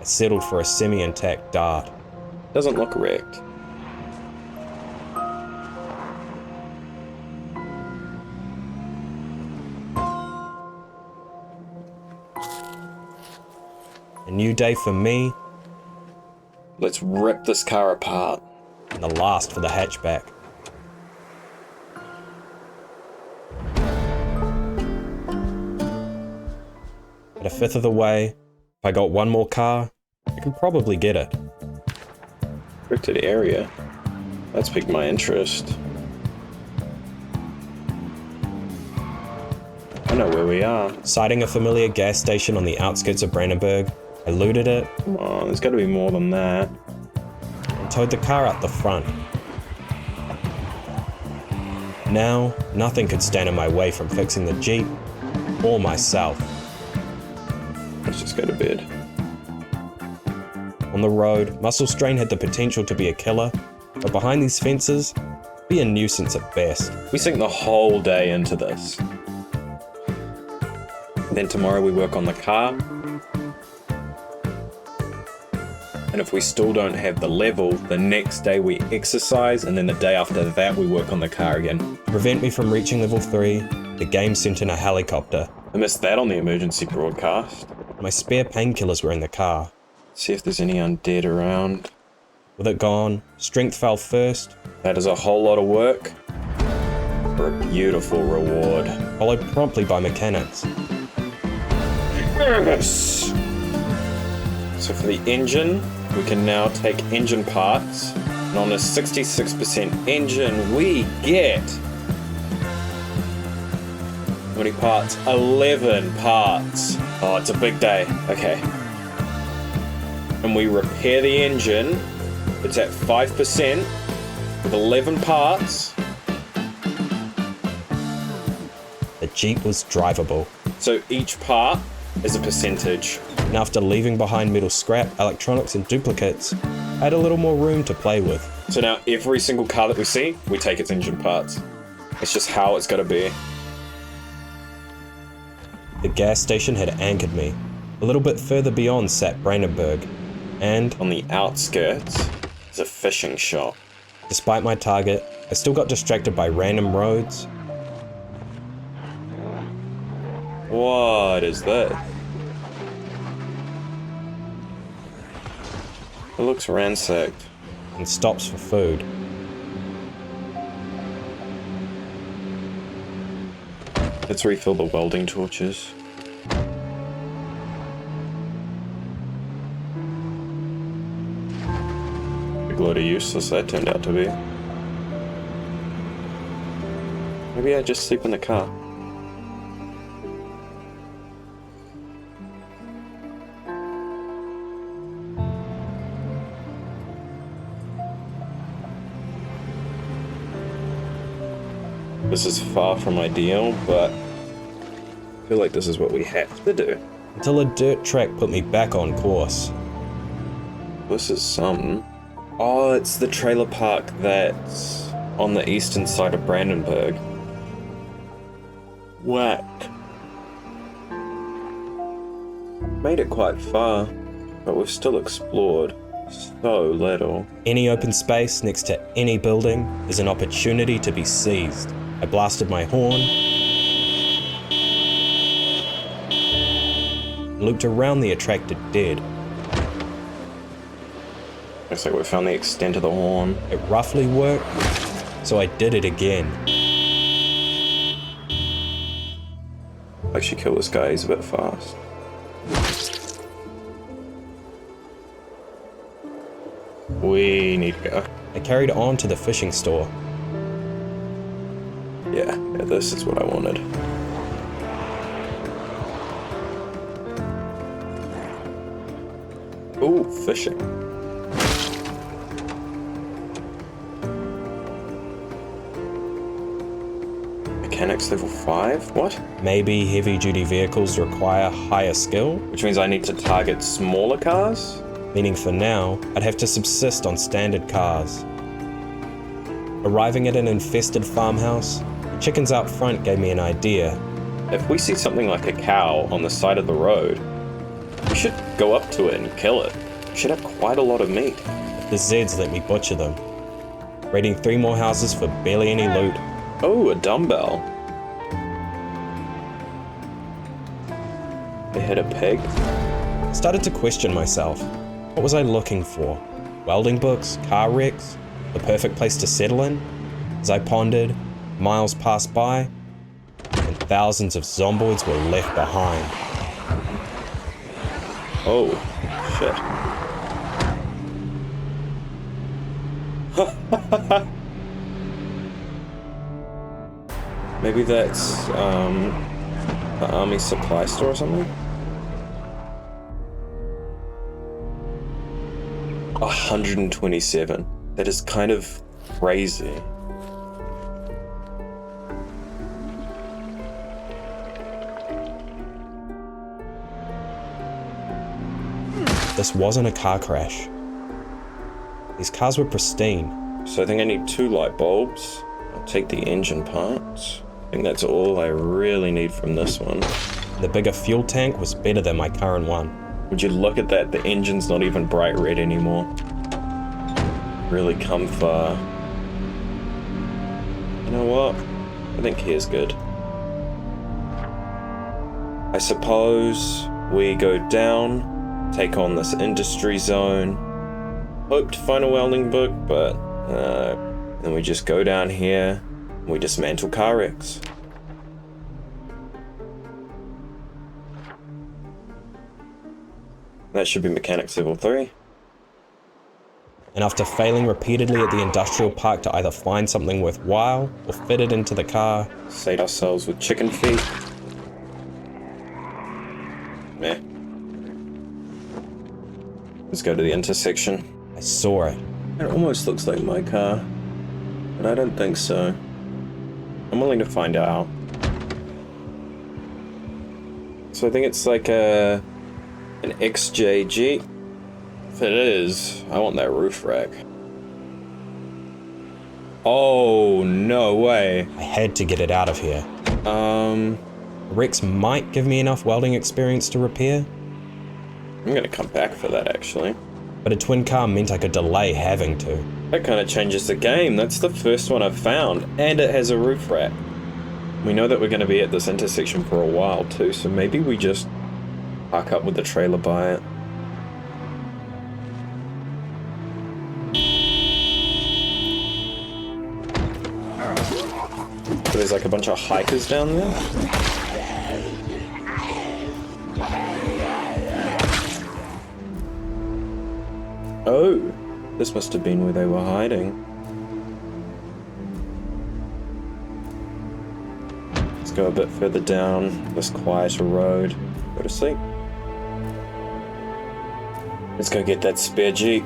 [SPEAKER 2] I settled for a semi-intact Dart.
[SPEAKER 3] Doesn't look wrecked.
[SPEAKER 2] A new day for me,
[SPEAKER 3] Let's rip this car apart.
[SPEAKER 2] and the last for the hatchback. At a fifth of the way, if I got one more car, I can probably get it.
[SPEAKER 3] Restricted area. That's piqued my interest. I know where we are.
[SPEAKER 2] Sighting a familiar gas station on the outskirts of Brandenburg, I looted it
[SPEAKER 3] Come on, there's got to be more than that.
[SPEAKER 2] and towed the car out the front. Now, nothing could stand in my way from fixing the Jeep or myself.
[SPEAKER 3] Let's just go to bed.
[SPEAKER 2] On the road, muscle strain had the potential to be a killer, but behind these fences, be a nuisance at best.
[SPEAKER 3] We sink the whole day into this. Then tomorrow we work on the car. And if we still don't have the level, the next day we exercise, and then the day after that we work on the car again.
[SPEAKER 2] To prevent me from reaching level 3, the game sent in a helicopter.
[SPEAKER 3] I missed that on the emergency broadcast.
[SPEAKER 2] My spare painkillers were in the car.
[SPEAKER 3] See if there's any undead around.
[SPEAKER 2] With it gone, strength fell first,
[SPEAKER 3] That is a whole lot of work for a beautiful reward.
[SPEAKER 2] followed promptly by mechanics.
[SPEAKER 3] Yes! So for the engine, we can now take engine parts, and on a 66% engine, we get many parts? 11 parts. Oh, it's a big day. Okay. And we repair the engine. It's at 5% with 11 parts.
[SPEAKER 2] The Jeep was drivable,
[SPEAKER 3] So each part is a percentage.
[SPEAKER 2] and after leaving behind metal scrap, electronics, and duplicates, I had a little more room to play with.
[SPEAKER 3] So now every single car that we see, we take its engine parts. It's just how it's gotta be.
[SPEAKER 2] The gas station had anchored me. A little bit further beyond sat Brandenburg, and,
[SPEAKER 3] On the outskirts is a fishing shop.
[SPEAKER 2] despite my target, I still got distracted by random roads.
[SPEAKER 3] What is that? It looks ransacked.
[SPEAKER 2] And stops for food.
[SPEAKER 3] Let's refill the welding torches. Big load of useless that turned out to be. Maybe I just sleep in the car. This is far from ideal, but I feel like this is what we have to do.
[SPEAKER 2] Until a dirt track put me back on course.
[SPEAKER 3] This is something. Oh, it's the trailer park that's on the eastern side of Brandenburg. Whack. Made it quite far, but we've still explored so little.
[SPEAKER 2] Any open space next to any building is an opportunity to be seized. I blasted my horn, looped around the attracted dead.
[SPEAKER 3] Looks like we found the extent of the horn.
[SPEAKER 2] It roughly worked, so I did it again.
[SPEAKER 3] I should kill this guy, he's a bit fast. We need to go.
[SPEAKER 2] I carried on to the fishing store.
[SPEAKER 3] Yeah, this is what I wanted. Ooh, fishing. Mechanics level 5? What?
[SPEAKER 2] Maybe heavy-duty vehicles require higher skill,
[SPEAKER 3] Which means I need to target smaller cars?
[SPEAKER 2] meaning for now, I'd have to subsist on standard cars. Arriving at an infested farmhouse, chickens out front gave me an idea.
[SPEAKER 3] If we see something like a cow on the side of the road, we should go up to it and kill it. We should have quite a lot of meat.
[SPEAKER 2] The Zeds let me butcher them. Raiding 3 more houses for barely any loot.
[SPEAKER 3] Oh, a dumbbell. They hit a pig.
[SPEAKER 2] I started to question myself. What was I looking for? Welding books? Car wrecks? The perfect place to settle in? As I pondered, miles passed by, and thousands of zomboids were left behind.
[SPEAKER 3] Oh, shit. Maybe that's, the army supply store or something? 127. That is kind of crazy.
[SPEAKER 2] This wasn't a car crash. These cars were pristine.
[SPEAKER 3] So I think I need 2 light bulbs. I'll take the engine parts. I think that's all I really need from this one.
[SPEAKER 2] The bigger fuel tank was better than my current one.
[SPEAKER 3] Would you look at that? The engine's not even bright red anymore. Really come far. You know what? I think here's good. I suppose we go down, take on this industry zone, hope to find a welding book, but then we just go down here and we dismantle car wrecks. That should be mechanics level 3.
[SPEAKER 2] And after failing repeatedly at the industrial park to either find something worthwhile or fit it into the car,
[SPEAKER 3] Sate ourselves with chicken feet. Meh. Let's go to the intersection.
[SPEAKER 2] I saw it.
[SPEAKER 3] It almost looks like my car, but I don't think so. I'm willing to find out. So I think it's like an XJ Jeep. If it is, I want that roof rack. Oh, no way.
[SPEAKER 2] I had to get it out of here. Rex might give me enough welding experience to repair,
[SPEAKER 3] I'm gonna come back for that, actually.
[SPEAKER 2] but a twin car meant I could delay having to.
[SPEAKER 3] That kind of changes the game. That's the first one I've found, and it has a roof rack. We know that we're going to be at this intersection for a while too, so maybe we just park up with the trailer by it. So there's like a bunch of hikers down there. Oh, this must have been where they were hiding. Let's go a bit further down this quieter road. Go to sleep. Let's go get that spare Jeep.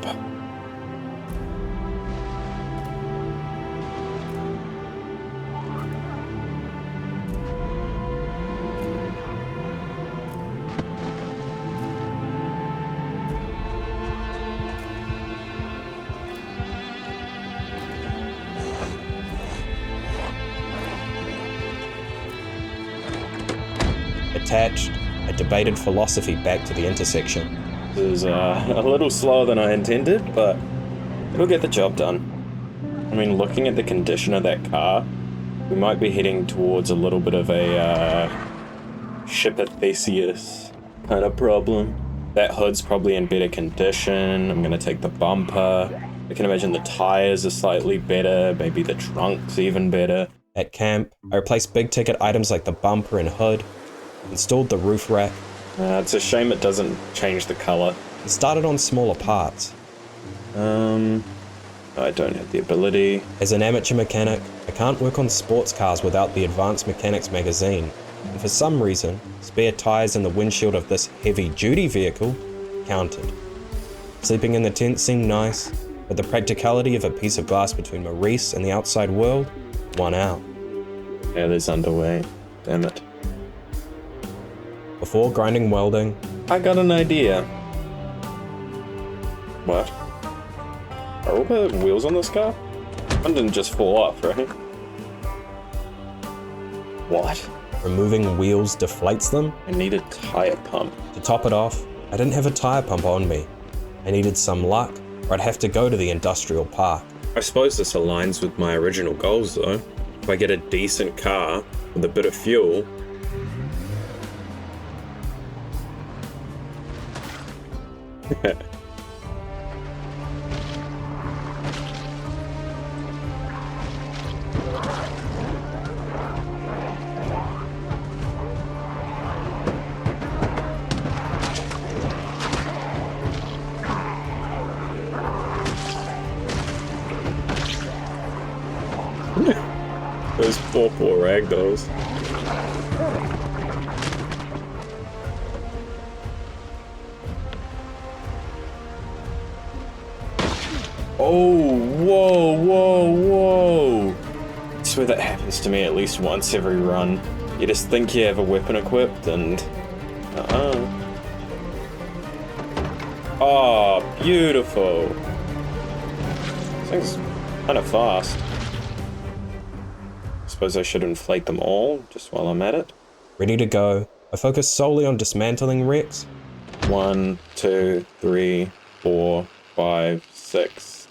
[SPEAKER 2] Attached, I debated philosophy back to the intersection.
[SPEAKER 3] This is a little slower than I intended, but it'll get the job done. I mean, looking at the condition of that car, we might be heading towards a little bit of a shipper Theseus kind of problem. That hood's probably in better condition. I'm gonna take the bumper. I can imagine the tires are slightly better, maybe the trunk's even better.
[SPEAKER 2] At camp, I replaced big ticket items like the bumper and hood, installed the roof rack,
[SPEAKER 3] It's a shame it doesn't change the color.
[SPEAKER 2] and started on smaller parts.
[SPEAKER 3] I don't have the ability.
[SPEAKER 2] As an amateur mechanic, I can't work on sports cars without the Advanced Mechanics magazine, and for some reason, spare tires in the windshield of this heavy-duty vehicle counted. Sleeping in the tent seemed nice, but the practicality of a piece of glass between Maurice and the outside world won out.
[SPEAKER 3] Yeah, there's underway. Damn it.
[SPEAKER 2] Before grinding welding,
[SPEAKER 3] I got an idea. What? Are all the wheels on this car? One didn't just fall off, right? What?
[SPEAKER 2] removing wheels deflates them.
[SPEAKER 3] I need a tire pump.
[SPEAKER 2] To top it off, I didn't have a tire pump on me. I needed some luck, or I'd have to go to the industrial park.
[SPEAKER 3] I suppose this aligns with my original goals though. If I get a decent car with a bit of fuel, those poor ragdolls. Oh, whoa. I swear that happens to me at least once every run. You just think you have a weapon equipped and... Oh, beautiful. This thing's kind of fast. Suppose I should inflate them all, just while I'm at it.
[SPEAKER 2] Ready to go, I focus solely on dismantling wrecks.
[SPEAKER 3] 1, 2, 3, 4, 5, 6.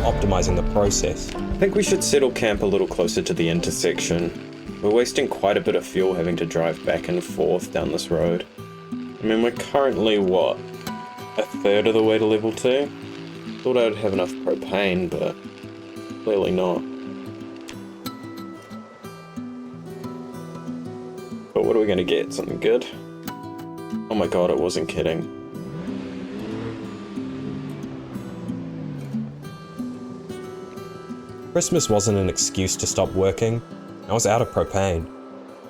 [SPEAKER 2] Optimizing the process.
[SPEAKER 3] I think we should settle camp a little closer to the intersection. We're wasting quite a bit of fuel having to drive back and forth down this road. I mean, we're currently, what, a third of the way to level 2? Thought I'd have enough propane, but clearly not. But what are we going to get? Something good? Oh my god, it wasn't kidding.
[SPEAKER 2] Christmas wasn't an excuse to stop working. I was out of propane.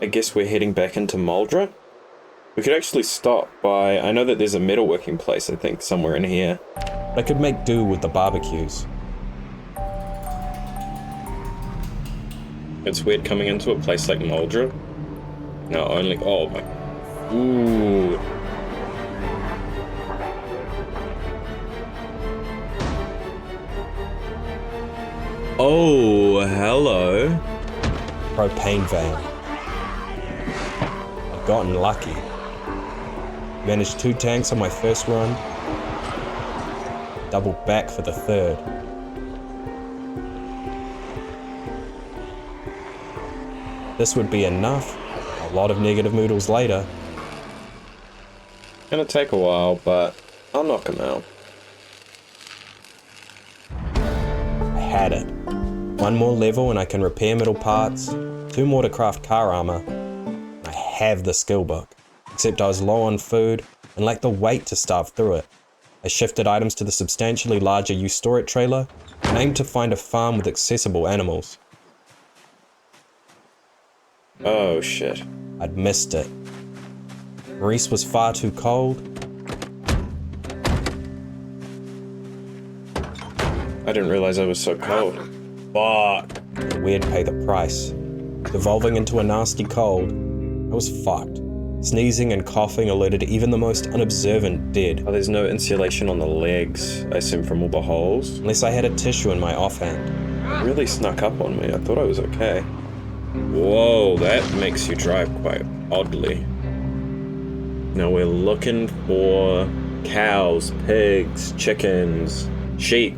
[SPEAKER 3] I guess we're heading back into Muldra? We could actually stop by... I know that there's a metalworking place, I think, somewhere in here.
[SPEAKER 2] I could make do with the barbecues.
[SPEAKER 3] It's weird coming into a place like Muldra. No, only... Oh, my... Ooh. Oh, hello.
[SPEAKER 2] Propane van. I've gotten lucky. Managed 2 tanks on my first run. Doubled back for the third. This would be enough. A lot of negative noodles later.
[SPEAKER 3] Gonna take a while, but I'll knock him out.
[SPEAKER 2] I had it. 1 more level and I can repair metal parts. 2 more to craft car armor. I have the skill book. Except I was low on food and lacked the weight to starve through it. I shifted items to the substantially larger You Store It trailer and aimed to find a farm with accessible animals.
[SPEAKER 3] Oh, shit.
[SPEAKER 2] I'd missed it. Maurice was far too cold.
[SPEAKER 3] I didn't realize I was so cold. Fuck.
[SPEAKER 2] We'd pay the price. Devolving into a nasty cold, I was fucked. Sneezing and coughing alerted even the most unobservant dead.
[SPEAKER 3] Oh, there's no insulation on the legs, I assume from all the holes.
[SPEAKER 2] Unless I had a tissue in my offhand.
[SPEAKER 3] It really snuck up on me. I thought I was okay. Whoa, that makes you drive quite oddly. Now we're looking for cows, pigs, chickens, sheep.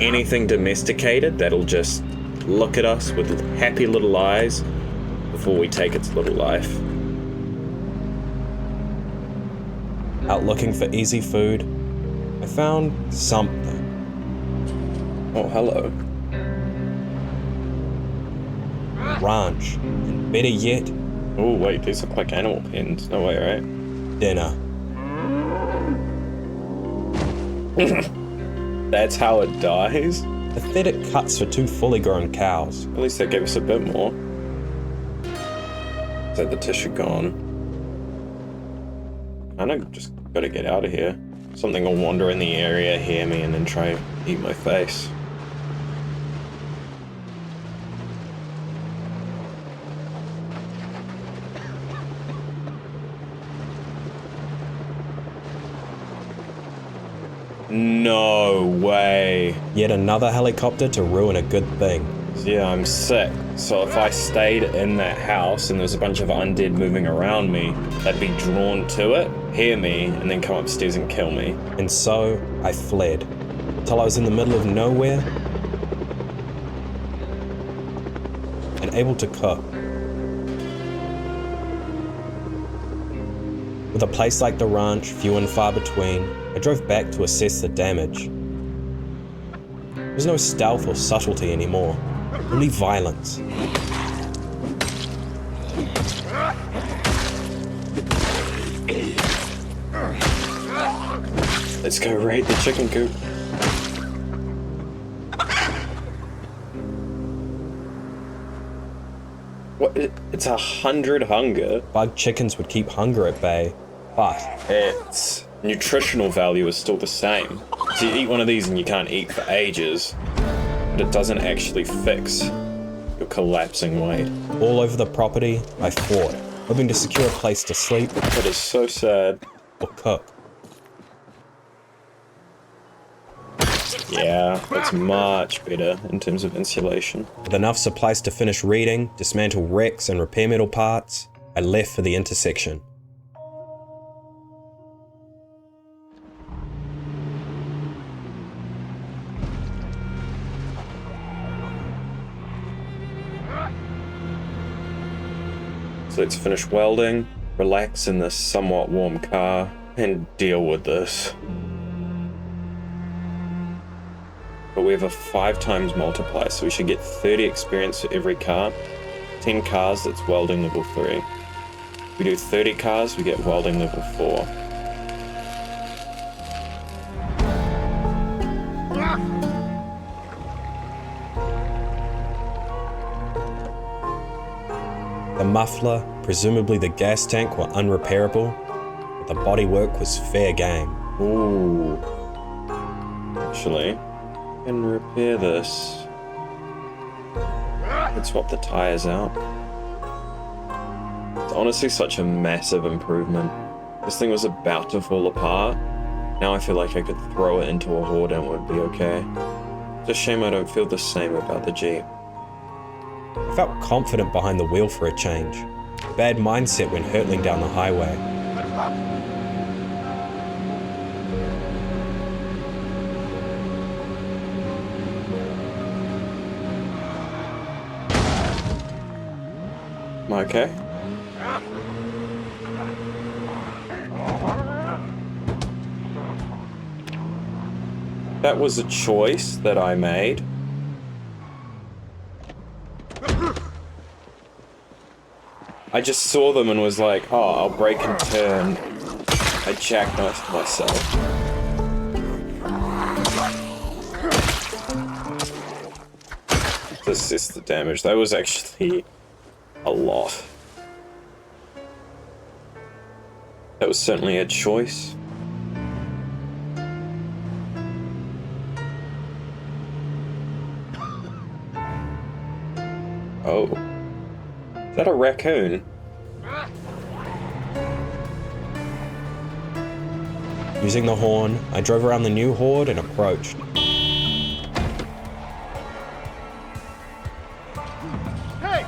[SPEAKER 3] Anything domesticated that'll just look at us with happy little eyes before we take its little life.
[SPEAKER 2] Out looking for easy food, I found something.
[SPEAKER 3] Oh, hello.
[SPEAKER 2] Ranch, and better yet,
[SPEAKER 3] Oh, wait, these look like animal pens. No way, right?
[SPEAKER 2] dinner.
[SPEAKER 3] That's how it dies?
[SPEAKER 2] Pathetic cuts for 2 fully grown cows.
[SPEAKER 3] At least they gave us a bit more. Is that the tissue gone? Kinda just gotta get out of here. Something will wander in the area, hear me, and then try to eat my face. No way.
[SPEAKER 2] Yet another helicopter to ruin a good thing.
[SPEAKER 3] Yeah, I'm sick. So if I stayed in that house and there's a bunch of undead moving around me, they'd be drawn to it, hear me, and then come upstairs and kill me.
[SPEAKER 2] And so, I fled. Till I was in the middle of nowhere and able to cook. With a place like the ranch few and far between, I drove back to assess the damage. There was no stealth or subtlety anymore, only violence.
[SPEAKER 3] Let's go raid the chicken coop. What? It's 100 hunger.
[SPEAKER 2] Bug chickens would keep hunger at bay, but
[SPEAKER 3] Its nutritional value is still the same. So you eat one of these and you can't eat for ages, but it doesn't actually fix your collapsing weight.
[SPEAKER 2] all over the property, I fought, hoping to secure a place to sleep
[SPEAKER 3] That is so sad.
[SPEAKER 2] or cook.
[SPEAKER 3] Yeah, that's much better in terms of insulation.
[SPEAKER 2] With enough supplies to finish reading, dismantle wrecks, and repair metal parts, I left for the intersection.
[SPEAKER 3] So let's finish welding, relax in this somewhat warm car, and deal with this. But we have a 5 times multiplier, so we should get 30 experience for every car. 10 cars, that's welding level 3. We do 30 cars, we get welding level 4.
[SPEAKER 2] The muffler, presumably the gas tank, were unrepairable, The bodywork was fair game.
[SPEAKER 3] Ooh. Actually, I can repair this. Let's swap the tires out. It's honestly such a massive improvement. This thing was about to fall apart. Now I feel like I could throw it into a horde and it would be okay. It's a shame I don't feel the same about the Jeep.
[SPEAKER 2] I felt confident behind the wheel for a change. Bad mindset when hurtling down the highway.
[SPEAKER 3] Am I okay? That was a choice that I made. I just saw them and was like, oh, I'll brake and turn. I jackknifed myself. To assess the damage. That was actually a lot. That was certainly a choice. Oh. Is that a raccoon?
[SPEAKER 2] Using the horn, I drove around the new horde and approached.
[SPEAKER 4] Hey!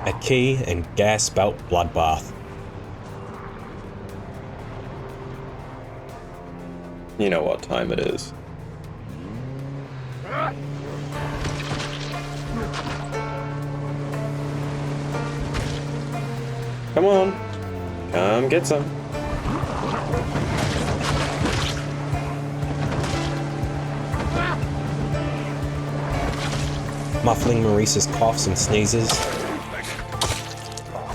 [SPEAKER 2] A key and gas belt bloodbath.
[SPEAKER 3] You know what time it is. Come on. Come get some.
[SPEAKER 2] Muffling Maurice's coughs and sneezes.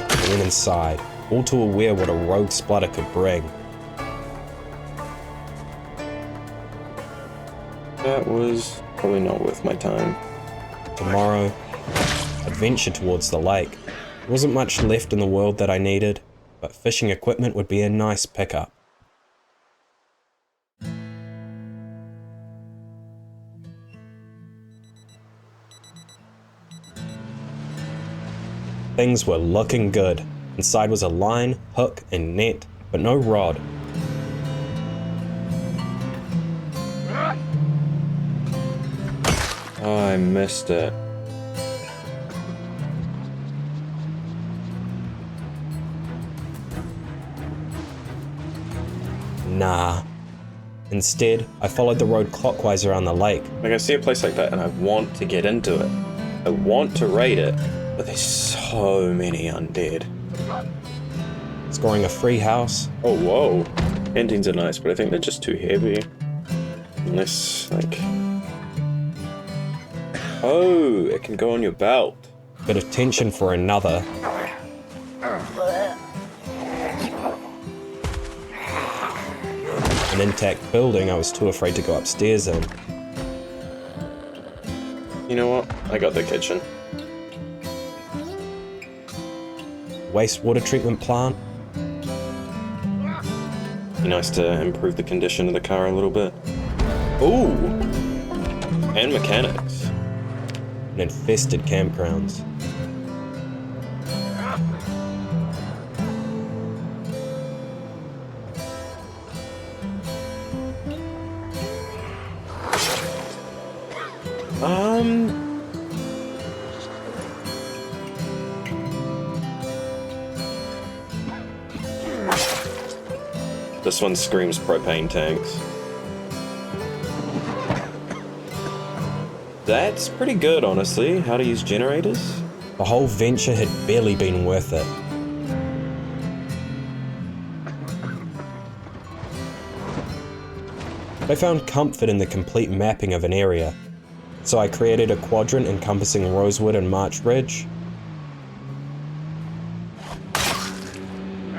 [SPEAKER 2] I went inside, all too aware what a rogue splutter could bring.
[SPEAKER 3] That was probably not worth my time.
[SPEAKER 2] Tomorrow, I'd venture towards the lake. There wasn't much left in the world that I needed, but fishing equipment would be a nice pickup. Things were looking good. Inside was a line, hook, and net, but no rod.
[SPEAKER 3] Oh, I missed it.
[SPEAKER 2] Nah. Instead, I followed the road clockwise around the lake.
[SPEAKER 3] Like, I see a place like that and I want to get into it. I want to raid it, but there's so many undead.
[SPEAKER 2] Scoring a free house.
[SPEAKER 3] Oh, whoa. Paintings are nice, but I think they're just too heavy. Unless, like... Oh, it can go on your belt.
[SPEAKER 2] Bit of tension for another. An intact building I was too afraid to go upstairs in.
[SPEAKER 3] You know what? I got the kitchen.
[SPEAKER 2] Wastewater treatment plant.
[SPEAKER 3] Be nice to improve the condition of the car a little bit. Ooh! And mechanics.
[SPEAKER 2] And infested campgrounds.
[SPEAKER 3] This one screams propane tanks. That's pretty good, honestly, how to use generators.
[SPEAKER 2] The whole venture had barely been worth it. I found comfort in the complete mapping of an area, so I created a quadrant encompassing Rosewood and March Ridge.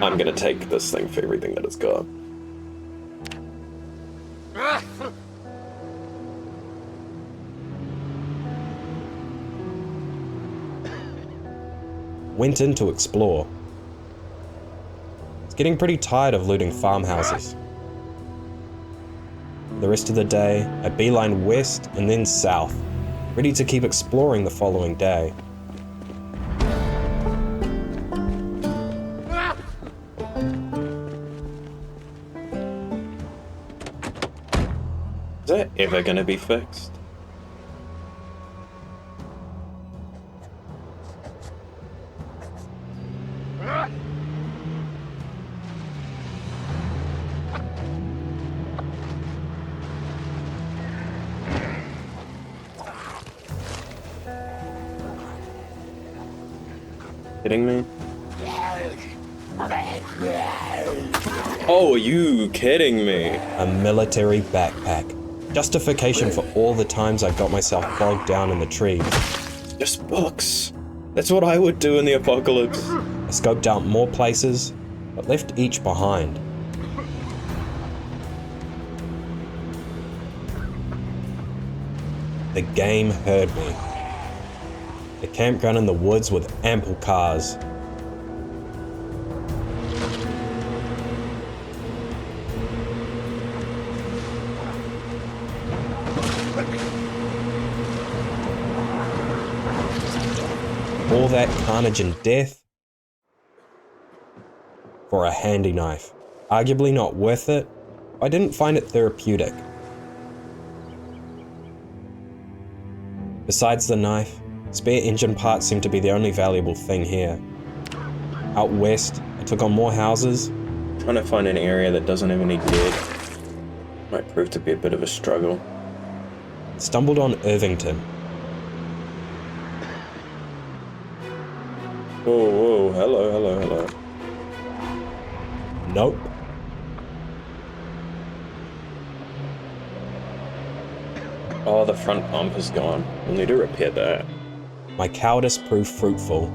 [SPEAKER 3] I'm gonna take this thing for everything that it's got.
[SPEAKER 2] went in to explore. It's getting pretty tired of looting farmhouses. For the rest of the day, I beeline west and then south, ready to keep exploring the following day.
[SPEAKER 3] Is that ever gonna be fixed? Kidding me? Oh, are you kidding me?
[SPEAKER 2] A military backpack. Justification for all the times I got myself bogged down in the trees.
[SPEAKER 3] Just books. That's what I would do in the apocalypse.
[SPEAKER 2] I scoped out more places, but left each behind. The game heard me. The campground in the woods with ample cars. All that carnage and death for a handy knife. Arguably not worth it. I didn't find it therapeutic. Besides the knife, spare engine parts seem to be the only valuable thing here. Out west, I took on more houses.
[SPEAKER 3] Trying to find an area that doesn't have any dead might prove to be a bit of a struggle.
[SPEAKER 2] Stumbled on Irvington.
[SPEAKER 3] Whoa, whoa, hello, hello, hello.
[SPEAKER 2] Nope.
[SPEAKER 3] Oh, the front bumper's gone. We'll need to repair that.
[SPEAKER 2] My cowardice proved fruitful.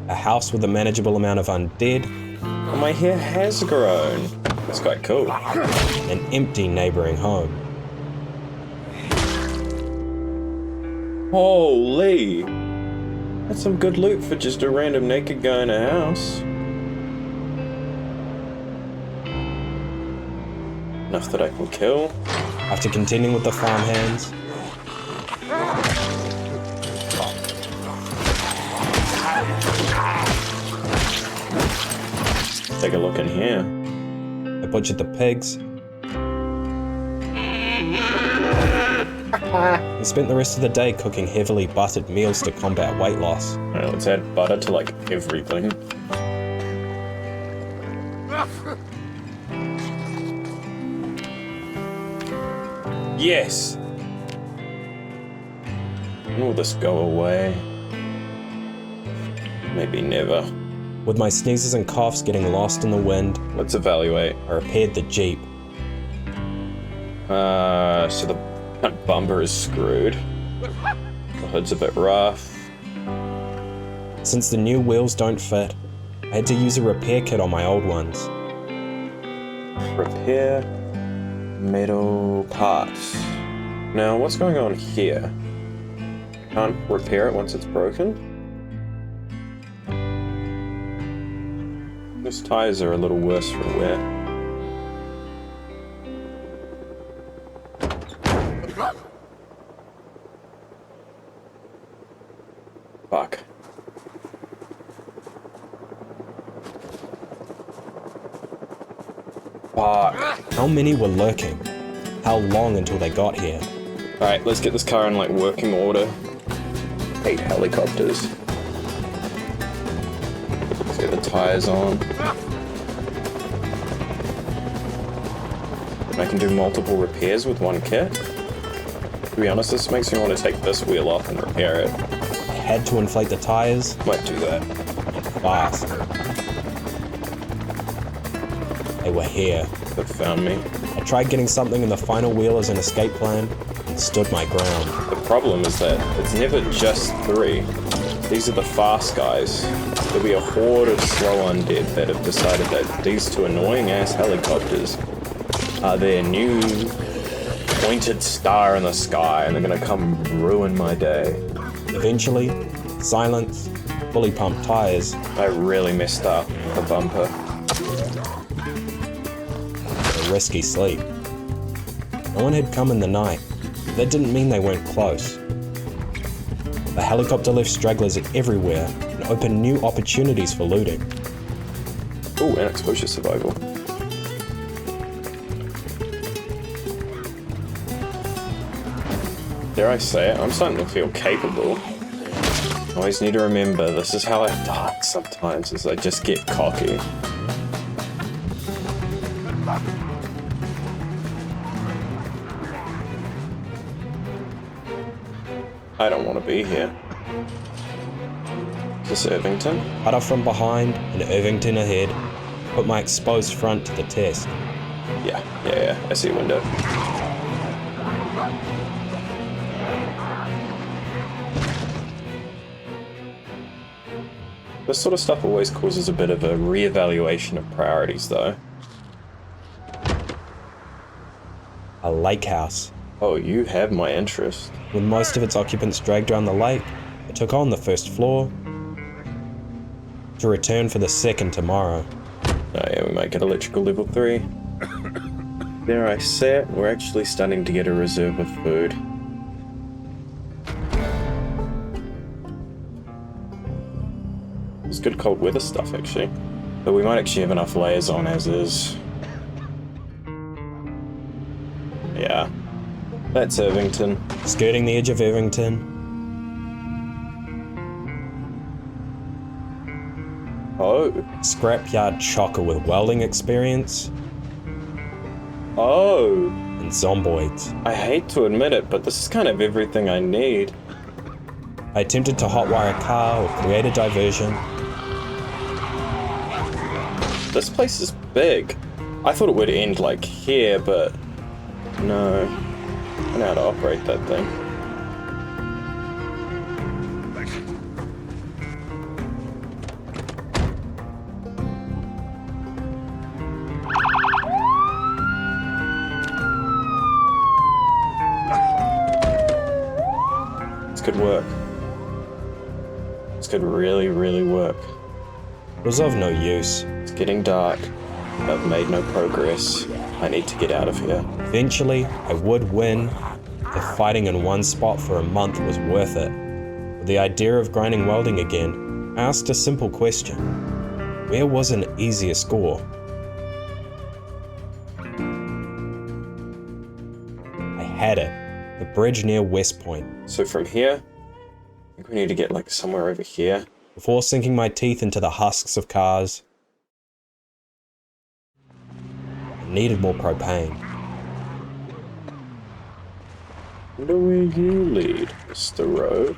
[SPEAKER 2] A house with a manageable amount of undead.
[SPEAKER 3] Oh, my hair has grown. That's quite cool.
[SPEAKER 2] An empty neighboring home.
[SPEAKER 3] Holy! That's some good loot for just a random naked guy in a house. Enough that I can kill.
[SPEAKER 2] After contending with the farmhands,
[SPEAKER 3] Take a look in here.
[SPEAKER 2] I butchered the pigs and spent the rest of the day cooking heavily buttered meals to combat weight loss.
[SPEAKER 3] Alright, let's add butter to like everything. Yes! Will this go away? Maybe never.
[SPEAKER 2] With my sneezes and coughs getting lost in the wind,
[SPEAKER 3] Let's evaluate.
[SPEAKER 2] I repaired the Jeep.
[SPEAKER 3] So the front bumper is screwed. The hood's a bit rough.
[SPEAKER 2] Since the new wheels don't fit, I had to use a repair kit on my old ones.
[SPEAKER 3] Repair metal parts. Now, what's going on here? Can't repair it once it's broken? These tires are a little worse for wear. Fuck. Fuck.
[SPEAKER 2] How many were lurking? How long until they got here?
[SPEAKER 3] Alright, let's get this car in like working order. 8 helicopters. Let's get the tires on. I can do multiple repairs with one kit. To be honest, this makes me want to take this wheel off and repair it.
[SPEAKER 2] I had to inflate the tires
[SPEAKER 3] Might do that.
[SPEAKER 2] fast. They were here.
[SPEAKER 3] That found me.
[SPEAKER 2] I tried getting something in the final wheel as an escape plan and stood my ground.
[SPEAKER 3] The problem is that it's never just 3. These are the fast guys. There'll be a horde of slow undead that have decided that these 2 annoying ass helicopters are their new pointed star in the sky and they're gonna come ruin my day.
[SPEAKER 2] Eventually, silence, fully pumped tyres,
[SPEAKER 3] I really messed up the bumper.
[SPEAKER 2] a risky sleep. No one had come in the night. That didn't mean they weren't close. The helicopter left stragglers everywhere and opened new opportunities for looting.
[SPEAKER 3] Ooh, and exposure survival. Dare I say it, I'm starting to feel capable. I always need to remember, this is how I die sometimes, is I just get cocky. I don't want to be here. Is this Irvington?
[SPEAKER 2] Cut off from behind and Irvington ahead, put my exposed front to the test.
[SPEAKER 3] Yeah, I see a window. This sort of stuff always causes a bit of a re-evaluation of priorities, though.
[SPEAKER 2] A lake house.
[SPEAKER 3] Oh, you have my interest.
[SPEAKER 2] With most of its occupants dragged around the lake, I took on the first floor to return for the second tomorrow.
[SPEAKER 3] Oh yeah, we might get electrical level 3. There I say it, we're actually starting to get a reserve of food. It's good cold weather stuff, actually. But we might actually have enough layers on as is. Yeah. That's Irvington.
[SPEAKER 2] Skirting the edge of Irvington,
[SPEAKER 3] Oh.
[SPEAKER 2] scrapyard chocker with welding experience,
[SPEAKER 3] Oh.
[SPEAKER 2] and zomboids.
[SPEAKER 3] I hate to admit it, but this is kind of everything I need.
[SPEAKER 2] I attempted to hotwire a car or create a diversion.
[SPEAKER 3] This place is big. I thought it would end like here, but no. I know how to operate that thing. This could work. This could really, really work.
[SPEAKER 2] It was of no use.
[SPEAKER 3] It's getting dark. I've made no progress. I need to get out of here.
[SPEAKER 2] Eventually, I would win if fighting in one spot for a month was worth it. With the idea of grinding welding again, I asked a simple question. Where was an easier score? I had it. The bridge near West Point.
[SPEAKER 3] So from here, I think we need to get like somewhere over here.
[SPEAKER 2] Before sinking my teeth into the husks of cars, I needed more propane.
[SPEAKER 3] Where will you lead, Mr. Rowe?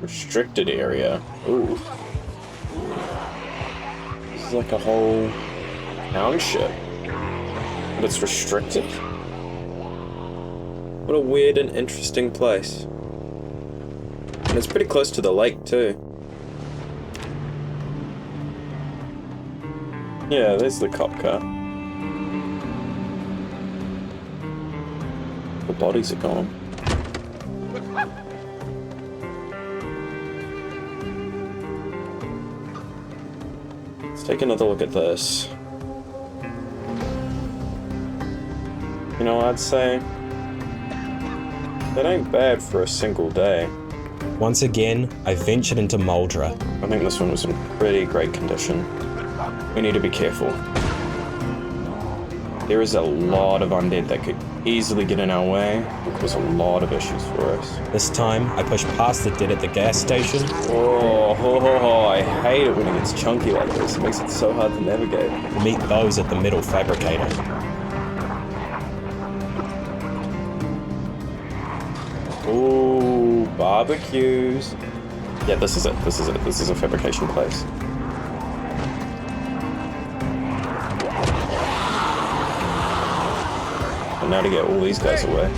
[SPEAKER 3] Restricted area. Ooh. This is like a whole township. But it's restricted? What a weird and interesting place. And it's pretty close to the lake, too. Yeah, there's the cop car. The bodies are gone. Let's take another look at this. You know, I'd say that ain't bad for a single day.
[SPEAKER 2] Once again, I ventured into Muldra.
[SPEAKER 3] I think this one was in pretty great condition. We need to be careful. There is a lot of undead that could easily get in our way and cause a lot of issues for us.
[SPEAKER 2] This time, I pushed past the dead at the gas station.
[SPEAKER 3] I hate it when it gets chunky like this. It makes it so hard to navigate.
[SPEAKER 2] To meet those at the metal fabricator.
[SPEAKER 3] Ooh, barbecues. Yeah, this is it. This is it. This is a fabrication place. And now to get all these guys away.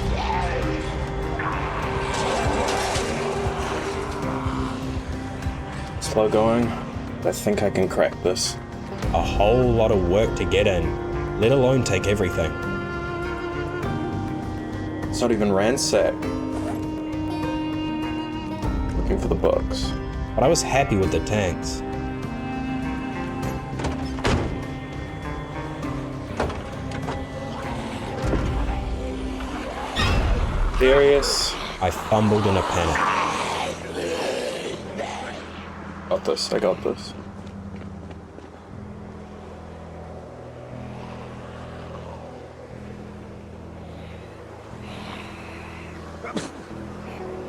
[SPEAKER 3] Slow going. I think I can crack this.
[SPEAKER 2] A whole lot of work to get in, let alone take everything.
[SPEAKER 3] It's not even ransacked. Looking for the books.
[SPEAKER 2] but I was happy with the tanks.
[SPEAKER 3] Serious?
[SPEAKER 2] I fumbled in a panic.
[SPEAKER 3] Got this, I got this.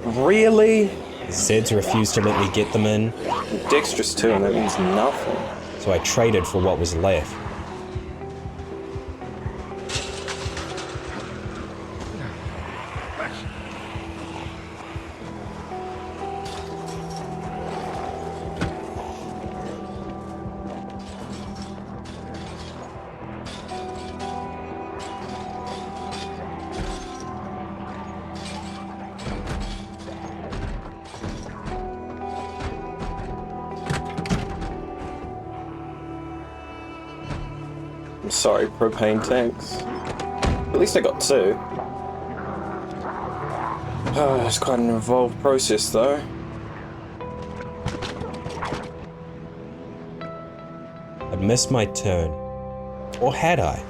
[SPEAKER 3] Really?
[SPEAKER 2] Zeds refused to let me get them in,
[SPEAKER 3] Dexterous too, and that means nothing.
[SPEAKER 2] so I traded for what was left.
[SPEAKER 3] I'm sorry, propane tanks. At least I got 2. It's quite an involved process though.
[SPEAKER 2] I'd missed my turn. Or had I?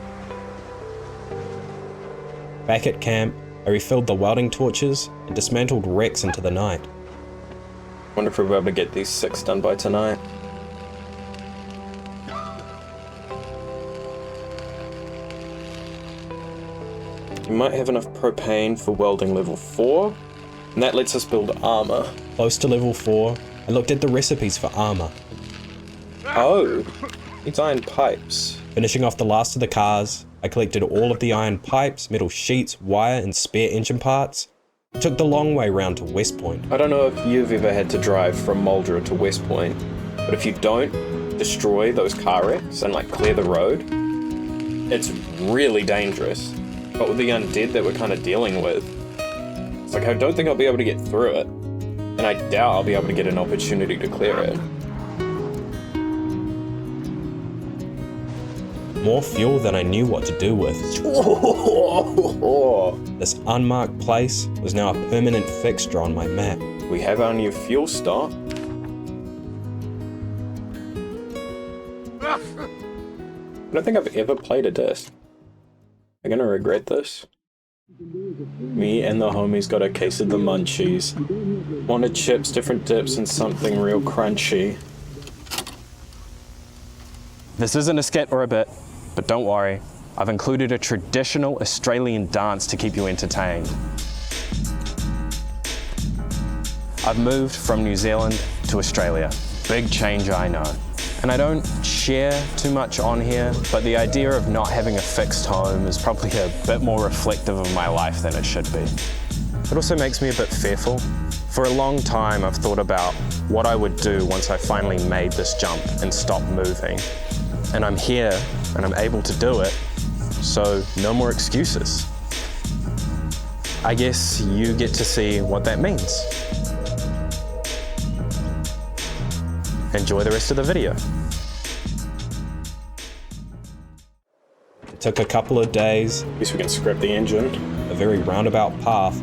[SPEAKER 2] Back at camp, I refilled the welding torches and dismantled Rex into the night.
[SPEAKER 3] Wonder if we'll be able to get these 6 done by tonight. We might have enough propane for welding level 4, and that lets us build armor.
[SPEAKER 2] Close to level 4, I looked at the recipes for armor.
[SPEAKER 3] Oh, it's iron pipes.
[SPEAKER 2] Finishing off the last of the cars, I collected all of the iron pipes, metal sheets, wire, and spare engine parts. I took the long way round to West Point.
[SPEAKER 3] I don't know if you've ever had to drive from Muldra to West Point, but if you don't destroy those car wrecks and clear the road, it's really dangerous. But with the undead that we're kind of dealing with, it's I don't think I'll be able to get through it, and I doubt I'll be able to get an opportunity to clear it.
[SPEAKER 2] More fuel than I knew what to do with. This unmarked place was now a permanent fixture on my map.
[SPEAKER 3] We have our new fuel stop. I don't think I've ever played a disc. I'm gonna regret this. Me and the homies got a case of the munchies. Wanted chips, different dips, and something real crunchy.
[SPEAKER 1] This isn't a skit or a bit, but don't worry, I've included a traditional Australian dance to keep you entertained. I've moved from New Zealand to Australia. Big change, I know. And I don't share too much on here, but the idea of not having a fixed home is probably a bit more reflective of my life than it should be. It also makes me a bit fearful. For a long time, I've thought about what I would do once I finally made this jump and stopped moving. And I'm here, and I'm able to do it, so no more excuses. I guess you get to see what that means. Enjoy the rest of the video.
[SPEAKER 2] It took a couple of days,
[SPEAKER 3] At least we can scrap the engine.
[SPEAKER 2] a very roundabout path.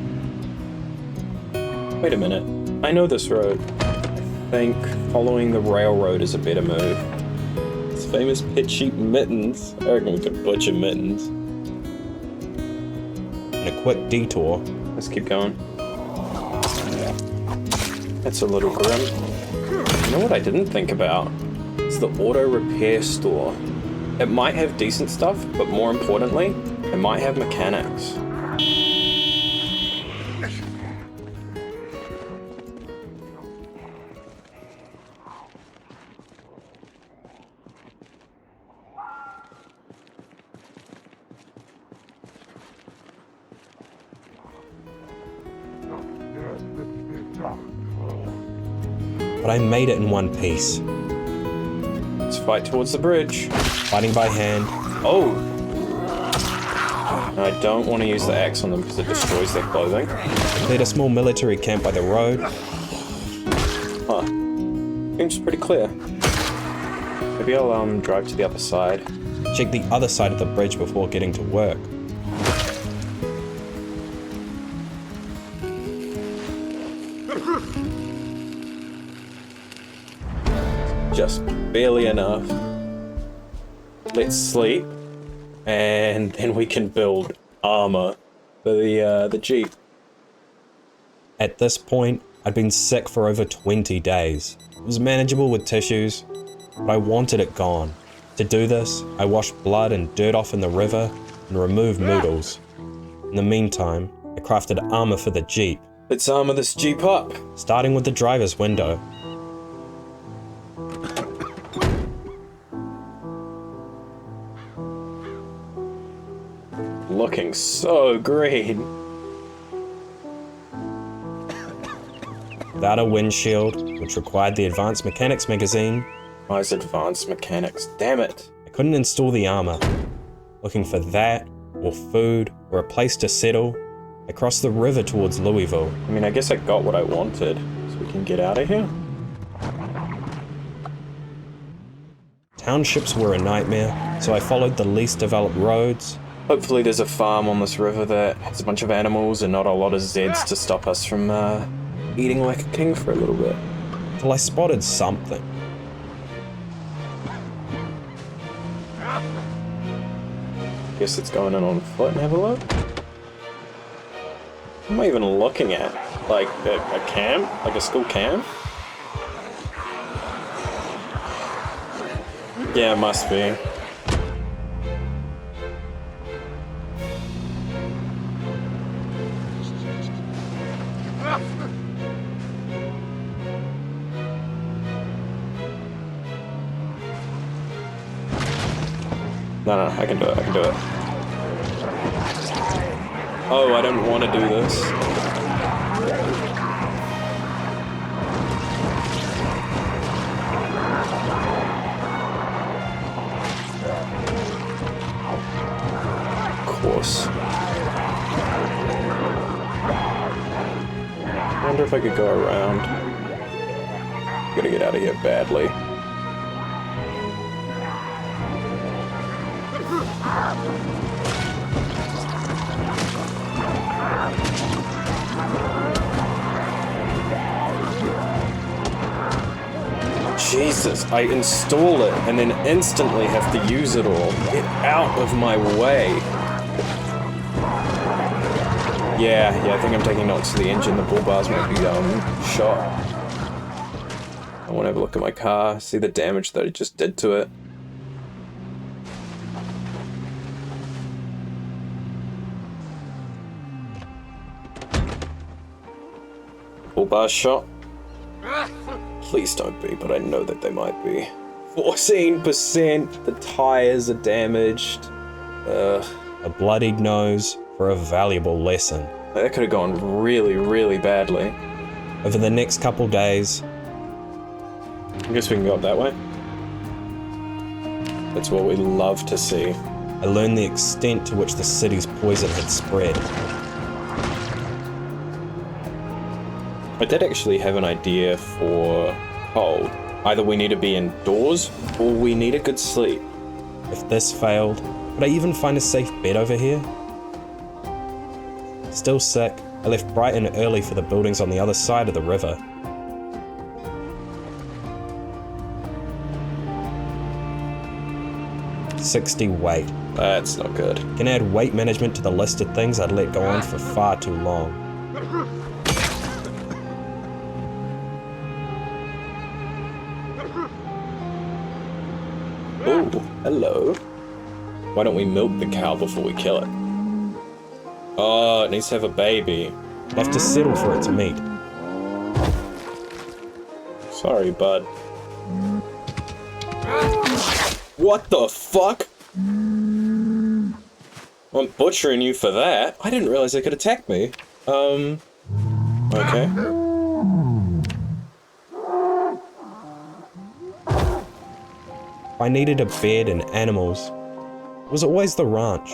[SPEAKER 3] Wait a minute. I know this road. I think following the railroad is a better move. It's famous pit sheep mittens. I reckon we could butcher mittens.
[SPEAKER 2] And a quick detour,
[SPEAKER 3] Let's keep going. That's a little grim. You know what I didn't think about? It's the auto repair store. It might have decent stuff, but more importantly, it might have mechanics.
[SPEAKER 2] but I made it in one piece.
[SPEAKER 3] Let's fight towards the bridge.
[SPEAKER 2] Fighting by hand,
[SPEAKER 3] Oh! And I don't want to use the axe on them because it destroys their clothing.
[SPEAKER 2] I cleared a small military camp by the road.
[SPEAKER 3] Huh. Seems pretty clear. Maybe I'll drive to the other side.
[SPEAKER 2] Check the other side of the bridge before getting to work.
[SPEAKER 3] just barely enough. Let's sleep, and then we can build armor for the Jeep.
[SPEAKER 2] At this point, I'd been sick for over 20 days. It was manageable with tissues, but I wanted it gone. To do this, I washed blood and dirt off in the river and removed noodles. In the meantime, I crafted armor for the Jeep.
[SPEAKER 3] Let's armor this Jeep up.
[SPEAKER 2] Starting with the driver's window.
[SPEAKER 3] Looking so green.
[SPEAKER 2] Without a windshield, which required the Advanced Mechanics magazine,
[SPEAKER 3] Why is Advanced Mechanics? Damn it.
[SPEAKER 2] I couldn't install the armor. Looking for that, or food, or a place to settle, I crossed the river towards Louisville.
[SPEAKER 3] I mean, I guess I got what I wanted, so we can get out of here.
[SPEAKER 2] Townships were a nightmare, so I followed the least developed roads.
[SPEAKER 3] Hopefully there's a farm on this river that has a bunch of animals and not a lot of Zeds to stop us from eating like a king for a little bit.
[SPEAKER 2] Till I spotted something.
[SPEAKER 3] Guess it's going in on foot and have a look. What am I even looking at? Like a camp? Like a school camp? Yeah, it must be. No, I can do it, Oh, I don't want to do this. Of course. I wonder if I could go around. Gotta get out of here badly. Jesus, I install it and then instantly have to use it all. Get out of my way. Yeah, I think I'm taking notes to the engine. The bull bars might be shot. I want to have a look at my car, see the damage that it just did to it. Bull bars shot. Please don't be, but I know that they might be. 14%! The tires are damaged.
[SPEAKER 2] A bloodied nose for a valuable lesson.
[SPEAKER 3] That could have gone really, really badly.
[SPEAKER 2] Over the next couple days,
[SPEAKER 3] I guess we can go up that way. That's what we love to see.
[SPEAKER 2] I learned the extent to which the city's poison had spread.
[SPEAKER 3] I did actually have an idea for cold. Either we need to be indoors, or we need a good sleep.
[SPEAKER 2] If this failed, would I even find a safe bed over here? Still sick, I left bright and early for the buildings on the other side of the river. $60 weight.
[SPEAKER 3] That's not good.
[SPEAKER 2] Can add weight management to the list of things I'd let go on for far too long.
[SPEAKER 3] Oh, hello. Why don't we milk the cow before we kill it? Oh, it needs to have a baby.
[SPEAKER 2] I'd have to settle for its meat.
[SPEAKER 3] Sorry, bud. What the fuck? I'm butchering you for that. I didn't realize they could attack me. Okay.
[SPEAKER 2] I needed a bed and animals. It was always the ranch.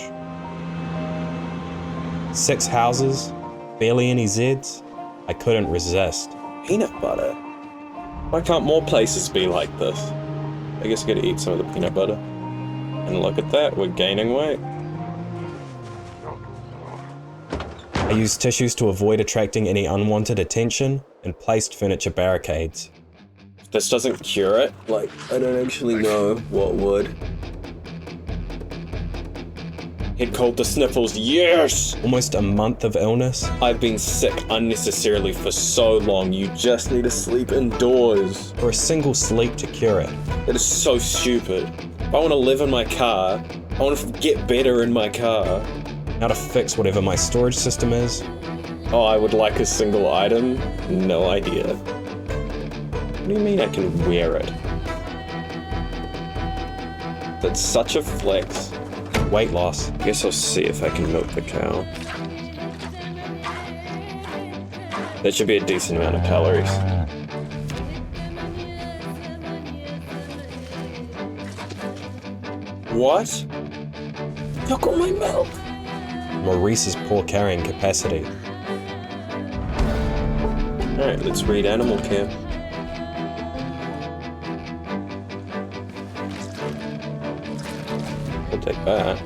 [SPEAKER 2] 6 houses, barely any Zeds. I couldn't resist.
[SPEAKER 3] Peanut butter? Why can't more places be like this? I guess I gotta eat some of the peanut butter. And look at that, we're gaining weight.
[SPEAKER 2] I used tissues to avoid attracting any unwanted attention and placed furniture barricades.
[SPEAKER 3] this doesn't cure it. Like, I don't actually know what would. Head cold to sniffles, yes!
[SPEAKER 2] Almost a month of illness.
[SPEAKER 3] I've been sick unnecessarily for so long, you just need to sleep indoors.
[SPEAKER 2] Or a single sleep to cure it.
[SPEAKER 3] It is so stupid. If I want to live in my car, I want to get better in my car.
[SPEAKER 2] How to fix whatever my storage system is.
[SPEAKER 3] Oh, I would like a single item? No idea. What do you mean I can wear it? That's such a flex.
[SPEAKER 2] Weight loss.
[SPEAKER 3] Guess I'll see if I can milk the cow. That should be a decent amount of calories. What? Look at my milk!
[SPEAKER 2] Maurice's poor carrying capacity.
[SPEAKER 3] Alright, let's read animal care. I'll take that.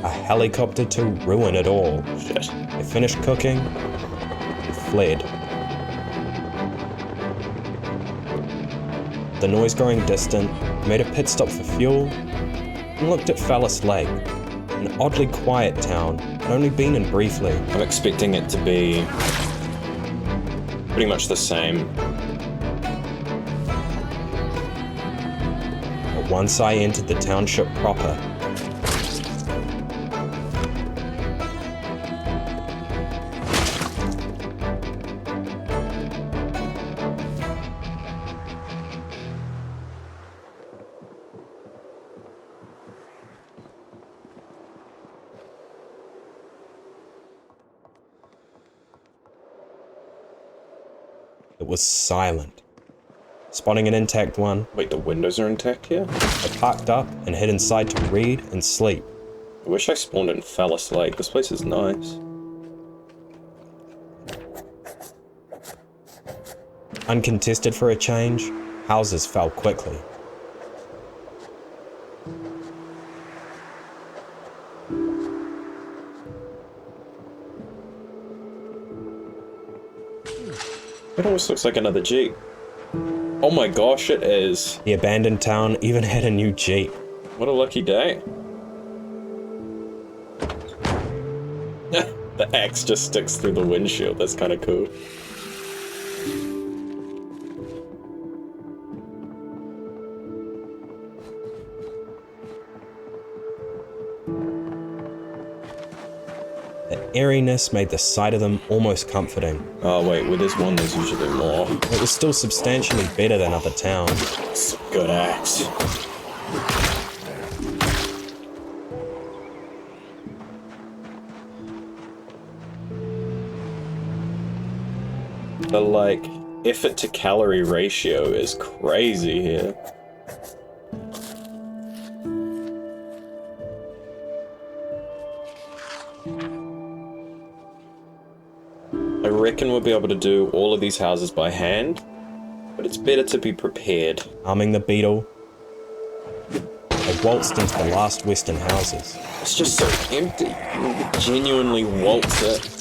[SPEAKER 2] A helicopter to ruin it all.
[SPEAKER 3] Shit.
[SPEAKER 2] They finished cooking and fled. The noise growing distant, made a pit stop for fuel and looked at Phillips Lake, an oddly quiet town I'd only been in briefly.
[SPEAKER 3] I'm expecting it to be pretty much the same.
[SPEAKER 2] But once I entered the township proper, it was silent. Spotting an intact one,
[SPEAKER 3] Wait, the windows are intact here?
[SPEAKER 2] I parked up and hid inside to read and sleep.
[SPEAKER 3] I wish I spawned in Phillips Lake. This place is nice.
[SPEAKER 2] Uncontested for a change, houses fell quickly.
[SPEAKER 3] It almost looks like another Jeep. Oh my gosh, it is.
[SPEAKER 2] The abandoned town even had a new Jeep.
[SPEAKER 3] What a lucky day. The axe just sticks through the windshield. That's kind of cool.
[SPEAKER 2] The airiness made the sight of them almost comforting.
[SPEAKER 3] Oh wait, where there's one, there's usually more.
[SPEAKER 2] It was still substantially better than other towns.
[SPEAKER 3] It's a good axe. The, like, effort to calorie ratio is crazy here. I reckon we'll be able to do all of these houses by hand, but it's better to be prepared.
[SPEAKER 2] Arming the beetle, I waltzed into the last western houses.
[SPEAKER 3] It's just so empty. You genuinely waltz it.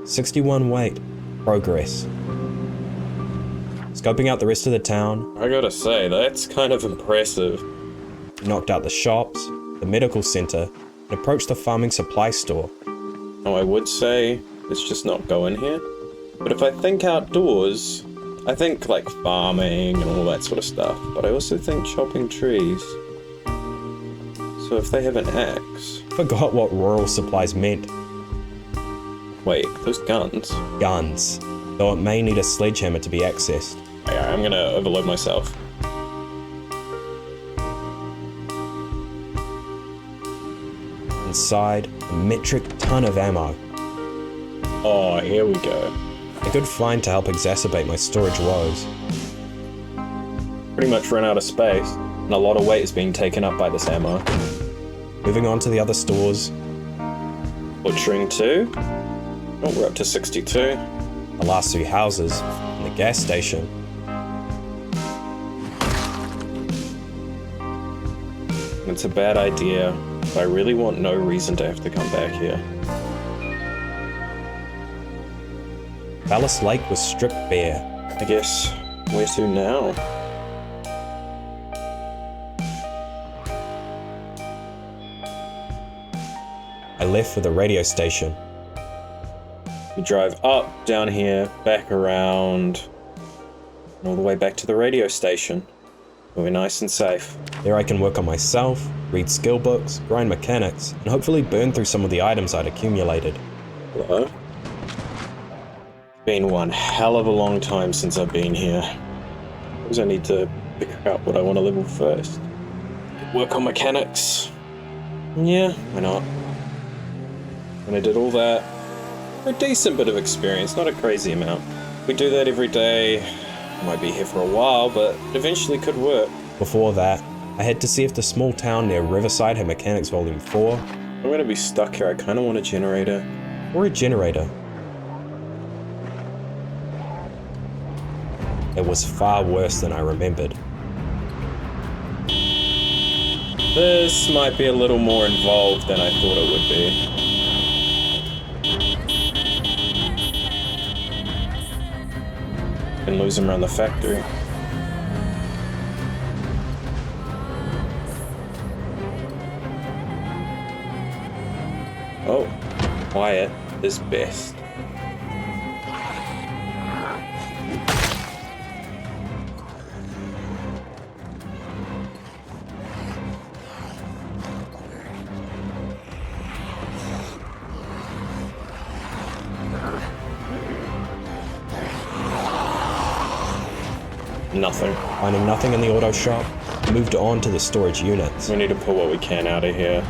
[SPEAKER 2] "61 weight. Progress." Scoping out the rest of the town,
[SPEAKER 3] I gotta say, that's kind of impressive.
[SPEAKER 2] knocked out the shops, the medical center, and approached the farming supply store.
[SPEAKER 3] Oh, I would say, let's just not go in here. But if I think outdoors, I think like farming and all that sort of stuff. But I also think chopping trees. So if they have an axe...
[SPEAKER 2] Forgot what rural supplies meant.
[SPEAKER 3] Wait, those guns?
[SPEAKER 2] Guns, though it may need a sledgehammer to be accessed.
[SPEAKER 3] Yeah, I'm gonna overload myself.
[SPEAKER 2] Inside, a metric ton of ammo.
[SPEAKER 3] Oh, here we go.
[SPEAKER 2] A good find to help exacerbate my storage woes.
[SPEAKER 3] Pretty much run out of space, and a lot of weight is being taken up by this ammo.
[SPEAKER 2] Moving on to the other stores,
[SPEAKER 3] Butchering 2. Oh, we're up to 62.
[SPEAKER 2] The last 2 houses, and the gas station.
[SPEAKER 3] It's a bad idea, but I really want no reason to have to come back here.
[SPEAKER 2] Palace Lake was stripped bare.
[SPEAKER 3] I guess, where to now?
[SPEAKER 2] I left for the radio station.
[SPEAKER 3] We drive up, down here, back around, and all the way back to the radio station. We're nice and safe.
[SPEAKER 2] There I can work on myself, read skill books, grind mechanics, and hopefully burn through some of the items I'd accumulated.
[SPEAKER 3] Hello? Been one hell of a long time since I've been here. Because I need to figure out what I want to level first. Work on mechanics. Yeah, why not? When I did all that, a decent bit of experience, not a crazy amount. We do that every day. Might be here for a while, but it eventually could work.
[SPEAKER 2] Before that, I had to see if the small town near Riverside had Mechanics Volume 4.
[SPEAKER 3] I'm gonna be stuck here. I kinda want a generator.
[SPEAKER 2] Or a generator. It was far worse than I remembered.
[SPEAKER 3] This might be a little more involved than I thought it would be. And lose him around the factory. Oh, quiet is best. Nothing.
[SPEAKER 2] Finding nothing in the auto shop, I moved on to the storage units.
[SPEAKER 3] We need to pull what we can out of here.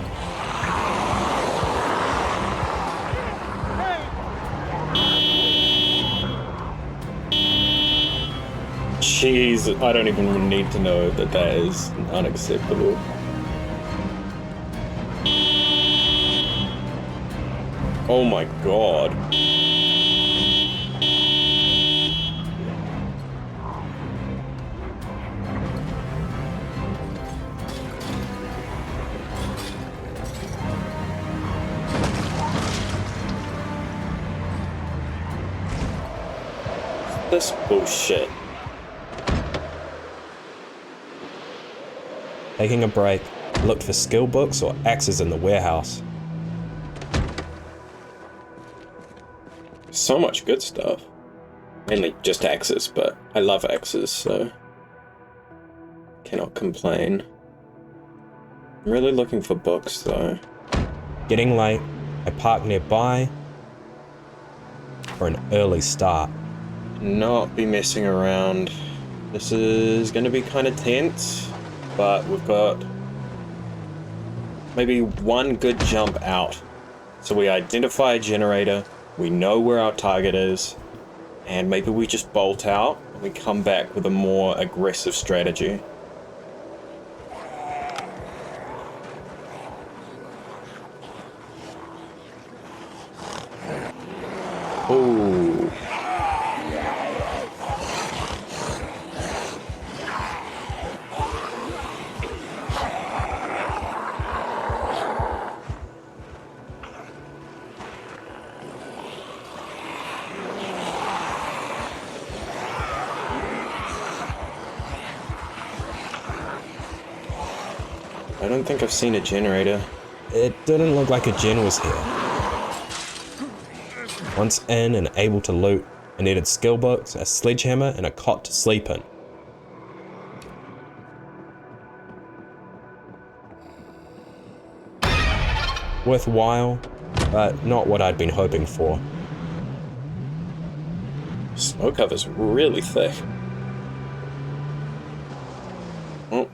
[SPEAKER 3] Jeez, I don't even need to know that that is unacceptable. Oh my god. This bullshit.
[SPEAKER 2] Taking a break, I looked for skill books or axes in the warehouse.
[SPEAKER 3] So much good stuff. Mainly just axes, but I love axes, so cannot complain. I'm really looking for books though.
[SPEAKER 2] Getting late, I parked nearby for an early start.
[SPEAKER 3] Not be messing around. This is gonna be kind of tense, but we've got maybe one good jump out. So we identify a generator, we know where our target is, and maybe we just bolt out and we come back with a more aggressive strategy. Ooh. I don't think I've seen a generator.
[SPEAKER 2] It didn't look like a gen was here. Once in and able to loot, I needed skill books, a sledgehammer, and a cot to sleep in. Worthwhile, but not what I'd been hoping for.
[SPEAKER 3] Snow cover's really thick. Oh.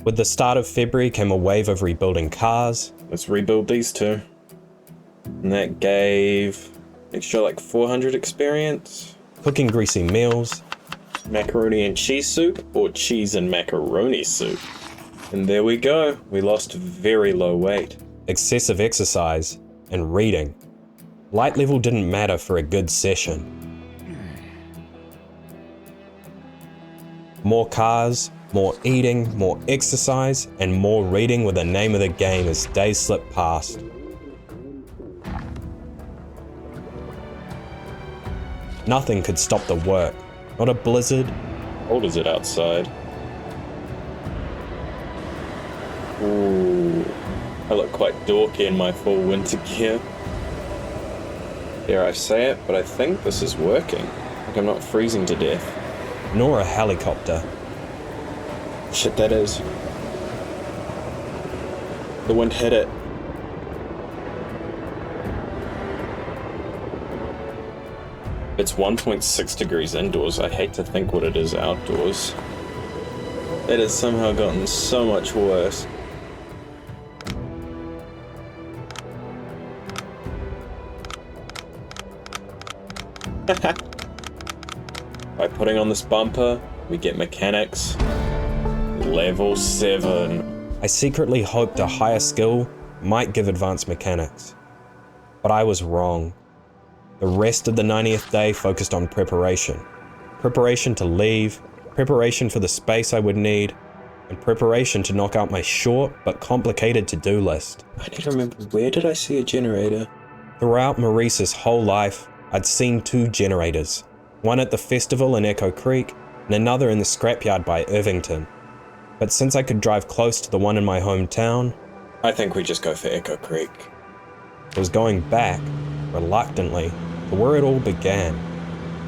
[SPEAKER 2] With the start of February came a wave of rebuilding cars.
[SPEAKER 3] Let's rebuild these two. And that gave extra like 400 experience.
[SPEAKER 2] Cooking greasy meals.
[SPEAKER 3] Macaroni and cheese soup or cheese and macaroni soup? And there we go. We lost very low weight.
[SPEAKER 2] Excessive exercise and reading. Light level didn't matter for a good session. More cars, more eating, more exercise, and more reading were the name of the game as days slipped past. Nothing could stop the work. Not a blizzard.
[SPEAKER 3] How cold is it outside? Ooh, I look quite dorky in my full winter gear. Dare I say it, but I think this is working. Like I'm not freezing to death.
[SPEAKER 2] Nor a helicopter.
[SPEAKER 3] Shit, that is. The wind hit it. It's 1.6 degrees indoors. I hate to think what it is outdoors. It has somehow gotten so much worse. By putting on this bumper, we get mechanics. Level 7.
[SPEAKER 2] I secretly hoped a higher skill might give advanced mechanics. But I was wrong. The rest of the 90th day focused on preparation. Preparation to leave, preparation for the space I would need, and preparation to knock out my short but complicated to-do list.
[SPEAKER 3] I need to remember, where did I see a generator?
[SPEAKER 2] Throughout Maurice's whole life, I'd seen 2 generators. One at the festival in Echo Creek, and another in the scrapyard by Irvington. But since I could drive close to the one in my hometown,
[SPEAKER 3] I think we just go for Echo Creek.
[SPEAKER 2] I was going back, reluctantly, to where it all began.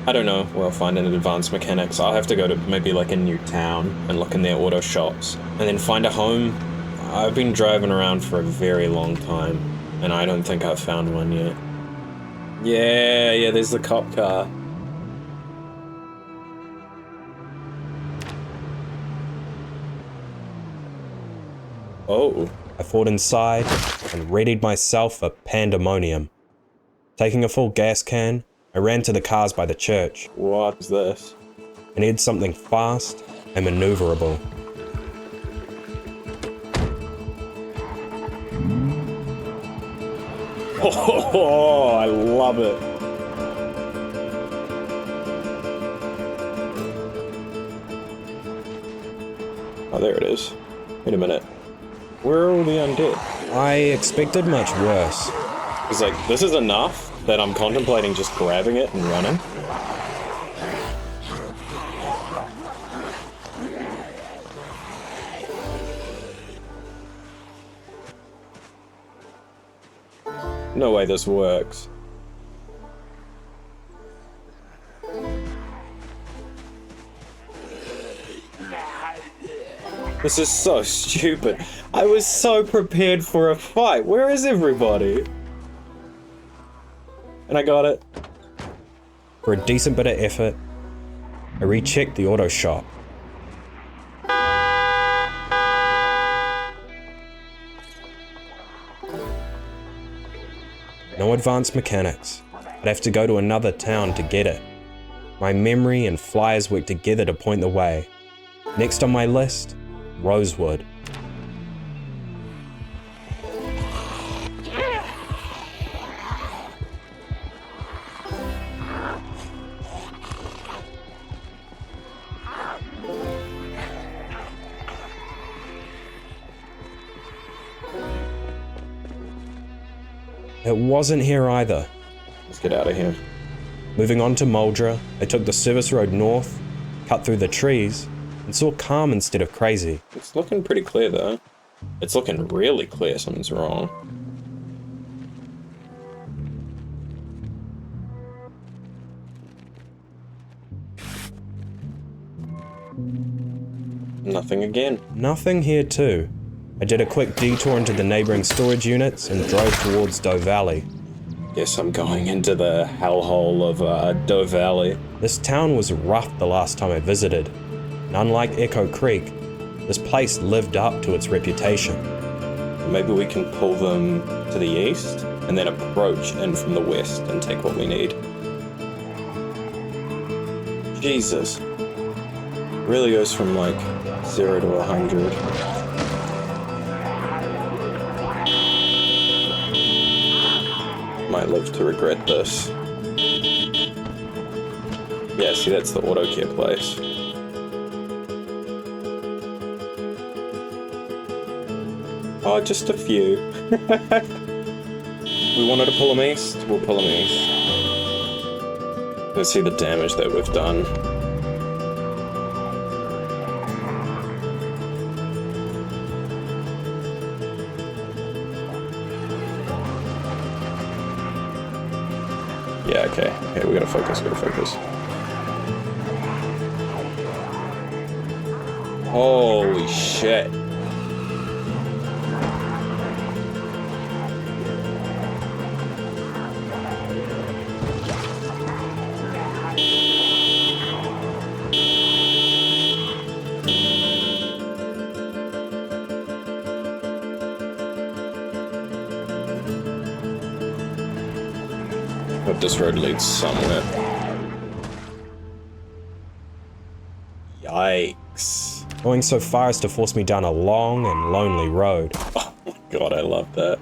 [SPEAKER 3] I don't know where I'll find an advanced mechanics. I'll have to go to maybe like a new town and look in their auto shops. And then find a home. I've been driving around for a very long time, and I don't think I've found one yet. Yeah, there's the cop car. Oh.
[SPEAKER 2] I fought inside and readied myself for pandemonium. Taking a full gas can, I ran to the cars by the church.
[SPEAKER 3] What's this?
[SPEAKER 2] I needed something fast and maneuverable.
[SPEAKER 3] Oh, I love it. Oh, there it is. Wait a minute. Where are all the undead?
[SPEAKER 2] I expected much worse.
[SPEAKER 3] It's like, this is enough that I'm contemplating just grabbing it and running. No way this works. This is so stupid. I was so prepared for a fight. Where is everybody? And I got it.
[SPEAKER 2] For a decent bit of effort, I rechecked the auto shop. No advanced mechanics. I'd have to go to another town to get it. My memory and flyers worked together to point the way. Next on my list, Rosewood. It wasn't here either.
[SPEAKER 3] Let's get out of here.
[SPEAKER 2] Moving on to Muldra, I took the service road north, cut through the trees, and saw calm instead of crazy.
[SPEAKER 3] It's looking pretty clear though. It's looking really clear something's wrong. Nothing again.
[SPEAKER 2] Nothing here too. I did a quick detour into the neighbouring storage units and drove towards Doe Valley.
[SPEAKER 3] Guess I'm going into the hellhole of Doe Valley.
[SPEAKER 2] This town was rough the last time I visited, and unlike Echo Creek, this place lived up to its reputation.
[SPEAKER 3] Maybe we can pull them to the east and then approach in from the west and take what we need. Jesus. Really goes from like 0 to 100. might live to regret this. Yeah, see, that's the auto care place. Oh, just a few. We wanted to pull them east, we'll pull them east. Let's see the damage that we've done. Yeah, okay. Okay, we gotta focus, Holy shit. But this road leads somewhere. Yikes.
[SPEAKER 2] Going so far as to force me down a long and lonely road.
[SPEAKER 3] Oh my god, I love that.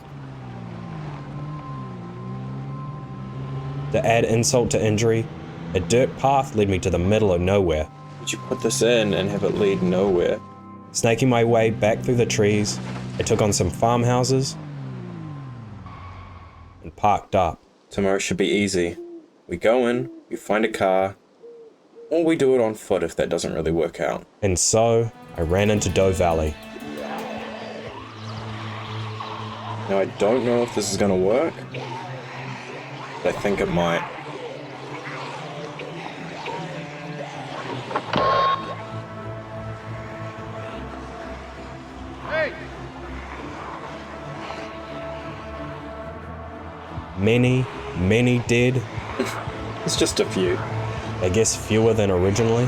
[SPEAKER 2] To add insult to injury, a dirt path led me to the middle of nowhere.
[SPEAKER 3] Would you put this in and have it lead nowhere?
[SPEAKER 2] Snaking my way back through the trees, I took on some farmhouses and parked up.
[SPEAKER 3] Tomorrow should be easy. We go in, we find a car, or we do it on foot if that doesn't really work out.
[SPEAKER 2] And so, I ran into Doe Valley.
[SPEAKER 3] Now, I don't know if this is gonna work, but I think it might.
[SPEAKER 2] Many dead.
[SPEAKER 3] It's just a few.
[SPEAKER 2] I guess fewer than originally.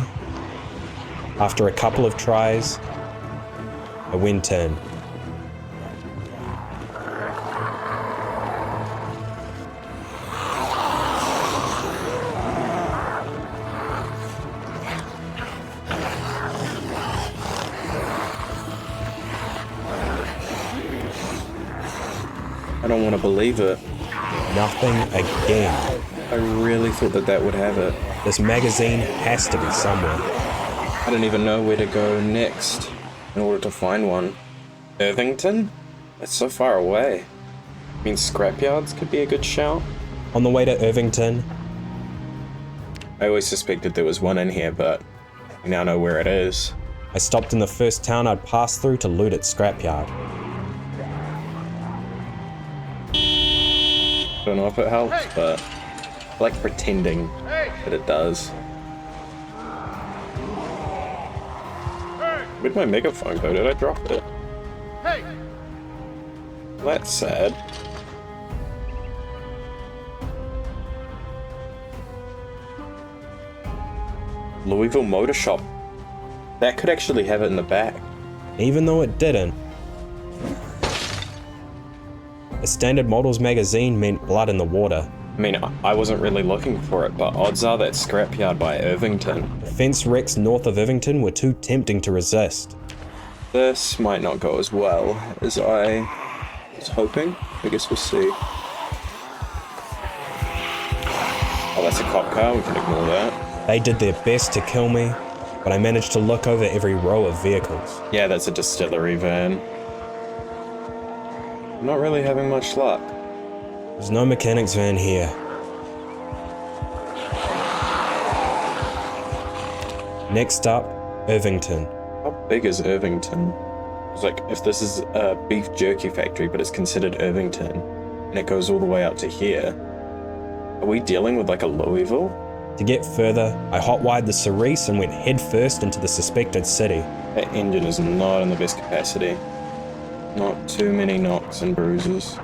[SPEAKER 2] After a couple of tries, I went in.
[SPEAKER 3] I don't want to believe it.
[SPEAKER 2] Nothing again.
[SPEAKER 3] I really thought that that would have it.
[SPEAKER 2] This magazine has to be somewhere.
[SPEAKER 3] I don't even know where to go next in order to find one. Irvington? That's so far away. I mean, scrapyards could be a good shout.
[SPEAKER 2] On the way to Irvington,
[SPEAKER 3] I always suspected there was one in here, but we now know where it is.
[SPEAKER 2] I stopped in the first town I'd passed through to loot its scrapyard.
[SPEAKER 3] Don't know if it helps, but I like pretending that it does. Where'd my megaphone go? Did I drop it? That's sad. Louisville Motor Shop. That could actually have it in the back.
[SPEAKER 2] Even though it didn't, a standard models magazine meant blood in the water.
[SPEAKER 3] I mean, I wasn't really looking for it, but odds are that scrapyard by Irvington.
[SPEAKER 2] The fence wrecks north of Irvington were too tempting to resist.
[SPEAKER 3] This might not go as well as I was hoping. I guess we'll see. Oh, that's a cop car. We can ignore that.
[SPEAKER 2] They did their best to kill me, but I managed to look over every row of vehicles.
[SPEAKER 3] Yeah, that's a distillery van. I'm not really having much luck.
[SPEAKER 2] There's no mechanic's van here. Next up, Irvington.
[SPEAKER 3] How big is Irvington? It's like, if this is a beef jerky factory, but it's considered Irvington, and it goes all the way out to here, are we dealing with like a Louisville?
[SPEAKER 2] To get further, I hotwired the Cerise and went headfirst into the suspected city.
[SPEAKER 3] That engine is not in the best capacity. Not too many knocks and bruises.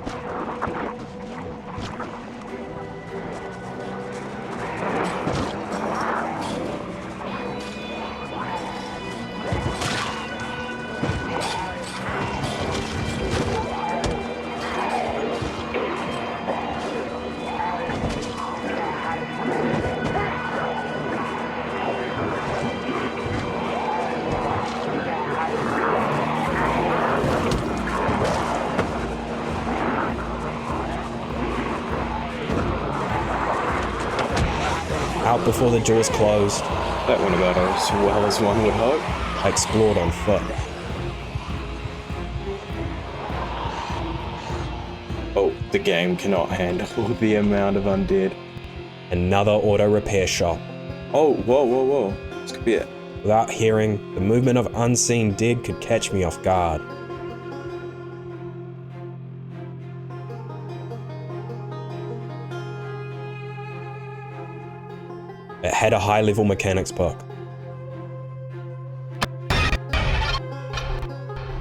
[SPEAKER 2] Out before the doors closed,
[SPEAKER 3] That went about as well as one would hope.
[SPEAKER 2] I explored on foot.
[SPEAKER 3] Oh, the game cannot handle the amount of undead.
[SPEAKER 2] Another auto repair shop.
[SPEAKER 3] Oh, whoa. This could be it.
[SPEAKER 2] Without hearing, the movement of unseen dead could catch me off guard. It had a high-level mechanics book.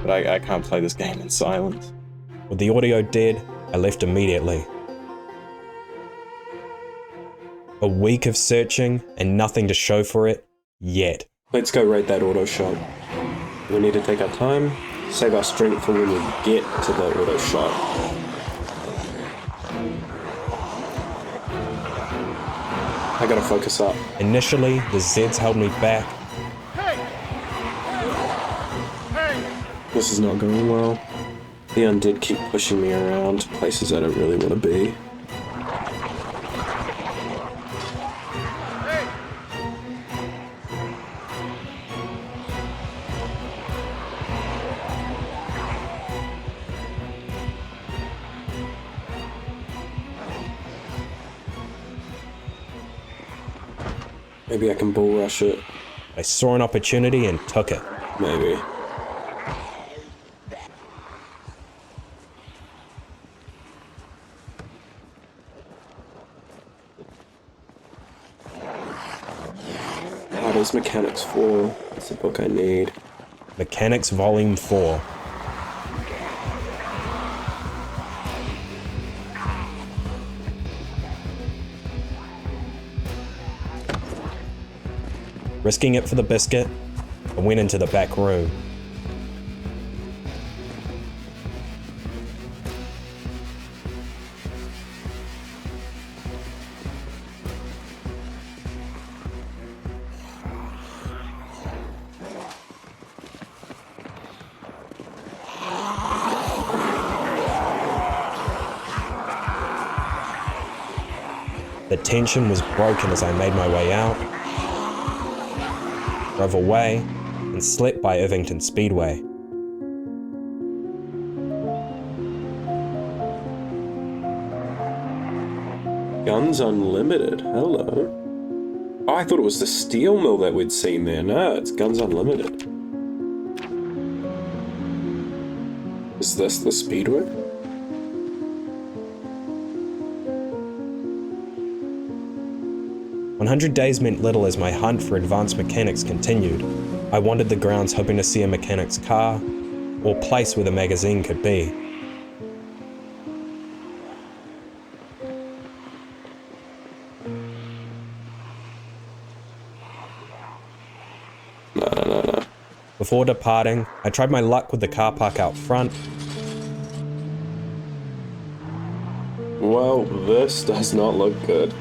[SPEAKER 3] But I can't play this game in silence.
[SPEAKER 2] With the audio dead, I left immediately. A week of searching and nothing to show for it, yet.
[SPEAKER 3] Let's go raid that auto shop. We need to take our time, save our strength for when we get to the auto shop. I gotta focus up.
[SPEAKER 2] Initially, the Zeds held me back.
[SPEAKER 3] This is not going well. The undead keep pushing me around to places I don't really want to be. Maybe I can bull rush it.
[SPEAKER 2] I saw an opportunity and took it.
[SPEAKER 3] Maybe. Oh, there's Mechanics 4. That's the book I need.
[SPEAKER 2] Mechanics Volume 4. Risking it for the biscuit, I went into the back room. The tension was broken as I made my way out, drove away, and slept by Irvington Speedway.
[SPEAKER 3] Guns Unlimited. Hello. Oh, I thought it was the steel mill that we'd seen there. No, it's Guns Unlimited. Is this the Speedway?
[SPEAKER 2] "100 days meant little as my hunt for advanced mechanics continued. I wandered the grounds hoping to see a mechanic's car, or place where the magazine could be.
[SPEAKER 3] No.
[SPEAKER 2] Before departing, I tried my luck with the car park out front.
[SPEAKER 3] Well, this does not look good.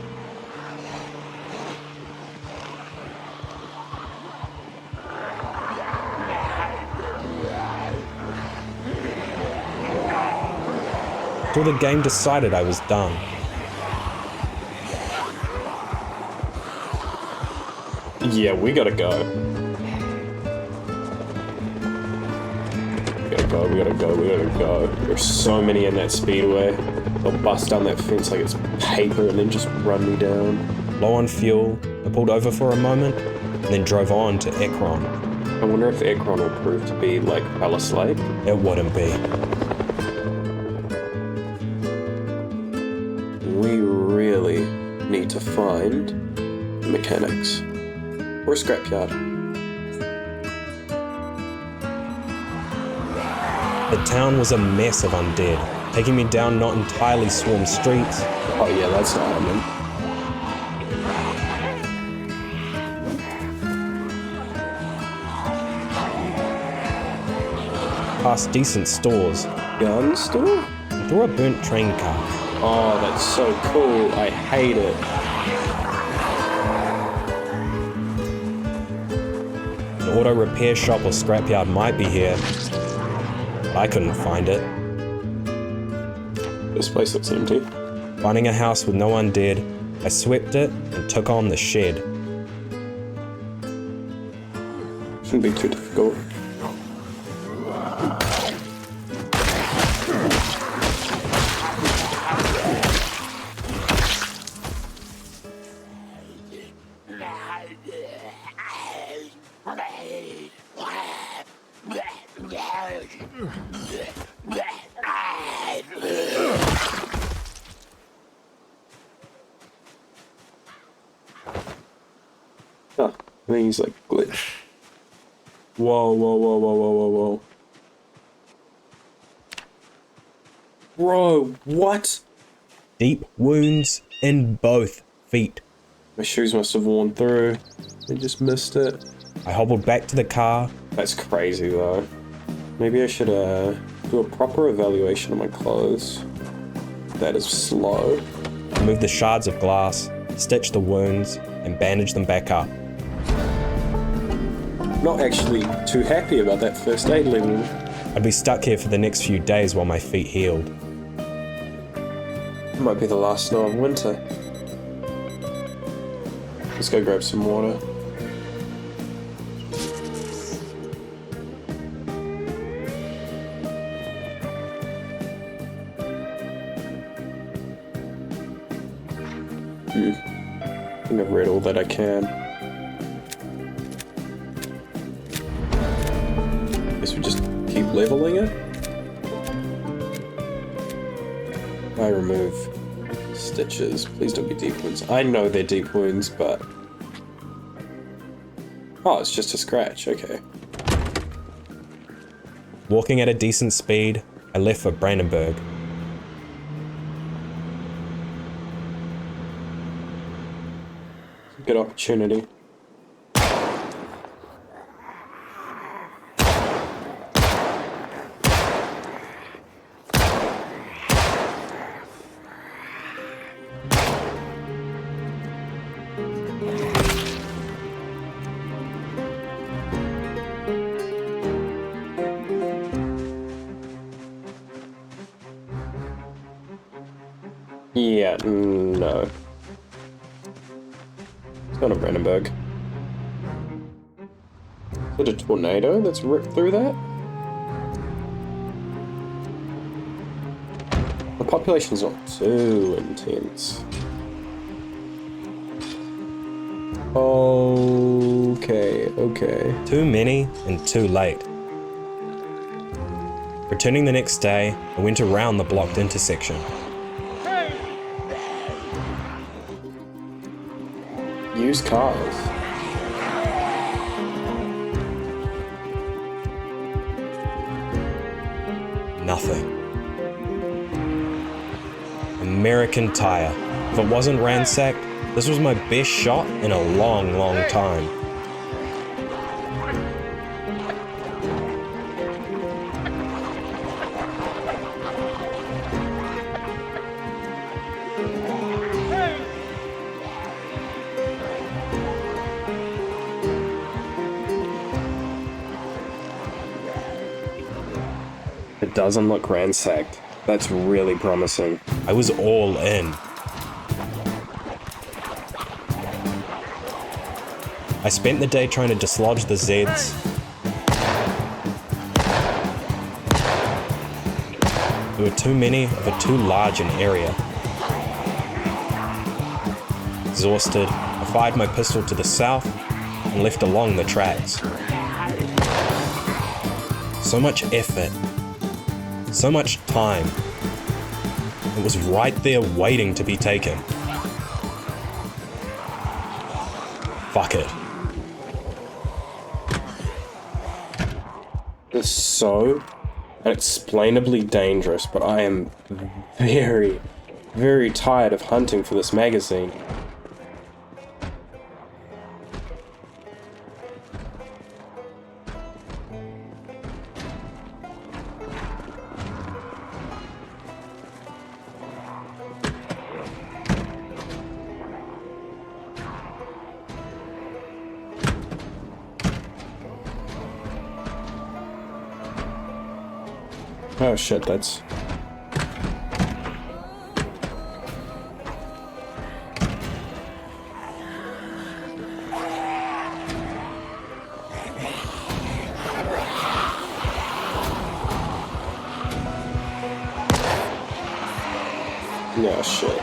[SPEAKER 2] Till the game decided I was done.
[SPEAKER 3] Yeah, we gotta go. We gotta go. There's so many in that speedway. They'll bust down that fence like it's paper and then just run me down.
[SPEAKER 2] Low on fuel, I pulled over for a moment, and then drove on to Ekron.
[SPEAKER 3] I wonder if Ekron will prove to be like Palace Lake.
[SPEAKER 2] It wouldn't be.
[SPEAKER 3] We really need to find mechanics. Or a scrapyard.
[SPEAKER 2] The town was a mess of undead, taking me down not entirely swarmed streets.
[SPEAKER 3] Oh yeah, that's not happening.
[SPEAKER 2] Past decent stores,
[SPEAKER 3] Gun store?
[SPEAKER 2] and through a burnt train car.
[SPEAKER 3] Oh, that's so cool. I hate it.
[SPEAKER 2] An auto repair shop or scrapyard might be here, but I couldn't find it.
[SPEAKER 3] This place looks empty.
[SPEAKER 2] Finding a house with no undead I swept it and took on the shed.
[SPEAKER 3] Shouldn't be too difficult. Oh, I think he's like glitch. Whoa, whoa, whoa, whoa, whoa, whoa, whoa. Bro, what?
[SPEAKER 2] Deep wounds in both feet.
[SPEAKER 3] My shoes must have worn through. They just missed it.
[SPEAKER 2] I hobbled back to the car.
[SPEAKER 3] That's crazy though. Maybe I should do a proper evaluation of my clothes. That is slow.
[SPEAKER 2] Remove the shards of glass, stitch the wounds, and bandage them back up.
[SPEAKER 3] Not actually too happy about that first aid level.
[SPEAKER 2] I'd be stuck here for the next few days while my feet healed.
[SPEAKER 3] It might be the last snow of winter. Let's go grab some water. I think I've read all that I can. Guess we just keep leveling it. I remove stitches. Please don't be deep wounds. I know they're deep wounds, but... Oh, it's just a scratch. Okay.
[SPEAKER 2] Walking at a decent speed, I left for Brandenburg.
[SPEAKER 3] Good opportunity. Yeah, no. It's not a Brandenburg. Is it a tornado that's ripped through that? The population's not too intense. Okay.
[SPEAKER 2] Too many and too late. Returning the next day, I went around the blocked intersection.
[SPEAKER 3] Used cars.
[SPEAKER 2] Nothing. American Tire. If it wasn't ransacked, this was my best shot in a long, long time.
[SPEAKER 3] It doesn't look ransacked. That's really promising.
[SPEAKER 2] I was all in. I spent the day trying to dislodge the Zeds. There were too many for too large an area. Exhausted, I fired my pistol to the south and left along the tracks. So much effort. So much time. It was right there waiting to be taken. Fuck it.
[SPEAKER 3] It's so unexplainably dangerous, but I am very, very tired of hunting for this magazine. Oh shit, that's...
[SPEAKER 4] No shit.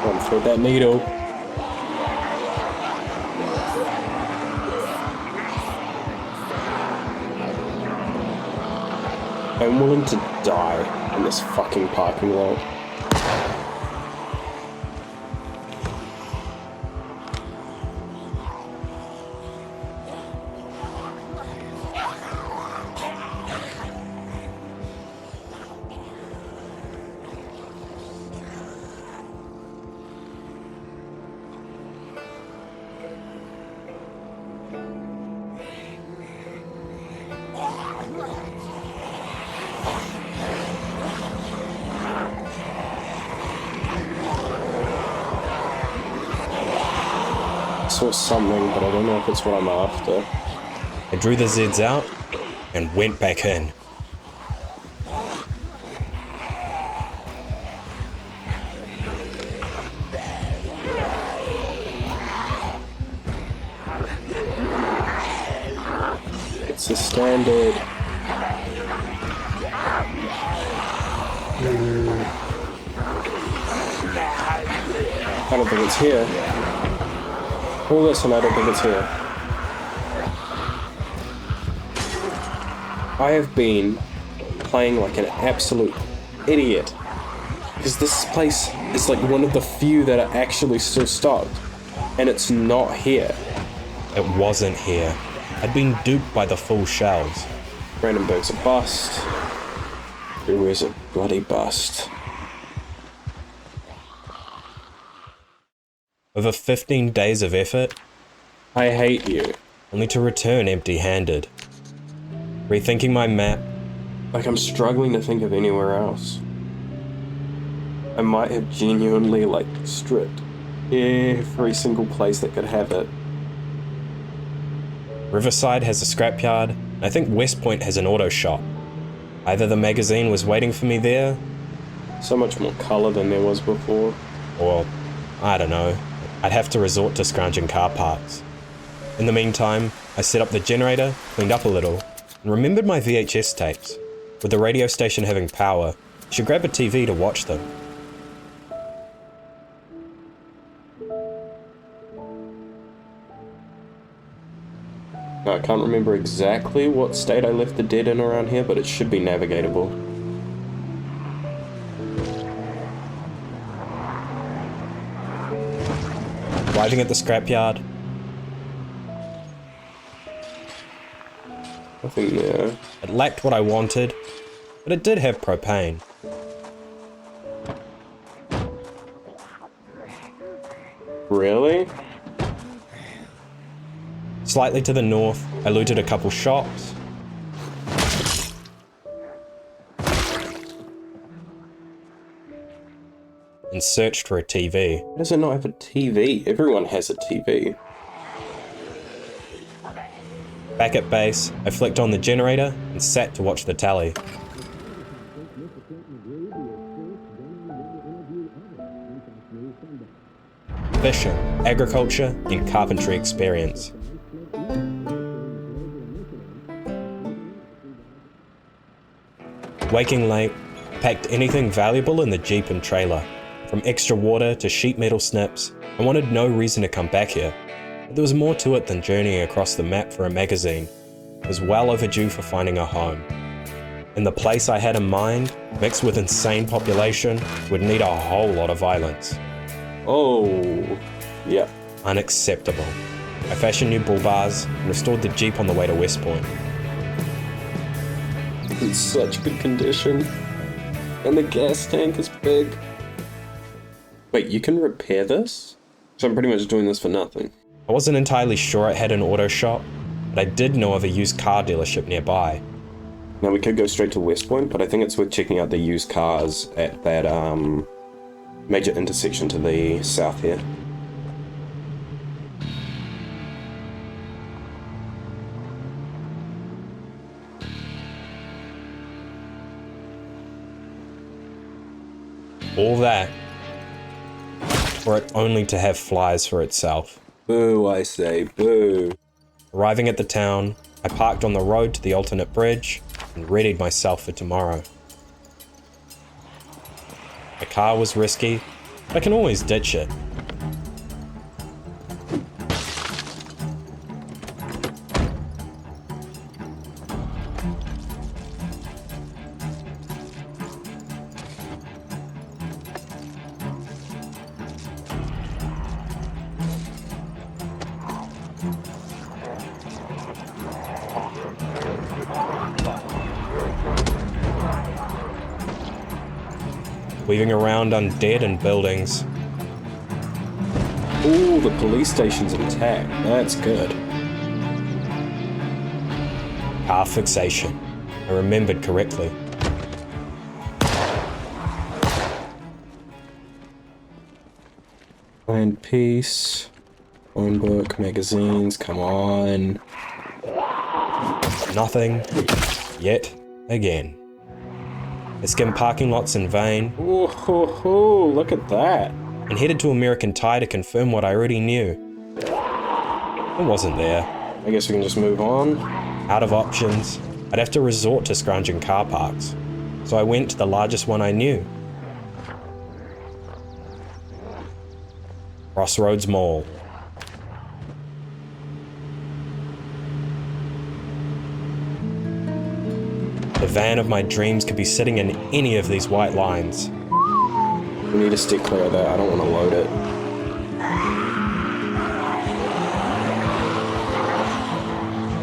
[SPEAKER 4] Run for that needle. I'm willing to die in this fucking parking lot. I saw something, but I don't know if it's what I'm after.
[SPEAKER 2] I drew the Zeds out and went back in.
[SPEAKER 4] It's the standard. I don't think it's here. All this and I don't think it's here. I have been playing like an absolute idiot. Because this place is like one of the few that are actually still stocked. And it's not here.
[SPEAKER 2] It wasn't here. I'd been duped by the full shells.
[SPEAKER 4] Brandenburg's a bust. Everywhere's a bloody bust.
[SPEAKER 2] Over 15 days of effort,
[SPEAKER 4] I hate you.
[SPEAKER 2] only to return empty-handed. Rethinking my map,
[SPEAKER 4] Like I'm struggling to think of anywhere else. I might have genuinely like stripped every single place that could have it.
[SPEAKER 2] Riverside has a scrapyard, and I think West Point has an auto shop. Either the magazine was waiting for me there,
[SPEAKER 4] So much more colour than there was before.
[SPEAKER 2] or, I don't know, I'd have to resort to scrounging car parks. In the meantime, I set up the generator, cleaned up a little, and remembered my VHS tapes. With the radio station having power, I should grab a TV to watch them.
[SPEAKER 4] I can't remember exactly what state I left the dead in around here, but it should be navigatable.
[SPEAKER 2] Arriving at the scrapyard,
[SPEAKER 4] Nothing there.
[SPEAKER 2] it lacked what I wanted, but it did have propane.
[SPEAKER 4] Really?
[SPEAKER 2] Slightly to the north, I looted a couple shops. And searched for a TV.
[SPEAKER 4] Why does it not have a TV? Everyone has a TV.
[SPEAKER 2] Back at base, I flicked on the generator and sat to watch the tally. Fishing, agriculture, and carpentry experience. Waking late, I packed anything valuable in the Jeep and trailer. From extra water to sheet metal snips, I wanted no reason to come back here. But there was more to it than journeying across the map for a magazine. I was well overdue for finding a home. And the place I had in mind, mixed with insane population, would need a whole lot of violence.
[SPEAKER 4] Oh, yeah.
[SPEAKER 2] Unacceptable. I fashioned new bull bars and restored the Jeep on the way to West Point.
[SPEAKER 4] It's in such good condition. And the gas tank is big. Wait, you can repair this? So I'm pretty much doing this for nothing.
[SPEAKER 2] I wasn't entirely sure it had an auto shop, but I did know of a used car dealership nearby.
[SPEAKER 4] Now we could go straight to West Point, but I think it's worth checking out the used cars at that major intersection to the south here.
[SPEAKER 2] All that, for it only to have flies for itself.
[SPEAKER 4] Boo, I say, boo.
[SPEAKER 2] Arriving at the town, I parked on the road to the alternate bridge and readied myself for tomorrow. The car was risky, but I can always ditch it. Weaving around undead and buildings.
[SPEAKER 4] Ooh, the police station's intact. That's good.
[SPEAKER 2] Car fixation. I remembered correctly.
[SPEAKER 4] Find peace. Phone book, magazines, come on.
[SPEAKER 2] Nothing. Yet again. I skimmed parking lots in vain
[SPEAKER 4] Ooh, hoo, hoo, look at that.
[SPEAKER 2] and headed to American Tire to confirm what I already knew. It wasn't there.
[SPEAKER 4] I guess we can just move on.
[SPEAKER 2] Out of options, I'd have to resort to scrounging car parks. So I went to the largest one I knew. Crossroads Mall. The van of my dreams could be sitting in any of these white lines.
[SPEAKER 4] We need to stick clear of that. I don't want to load it.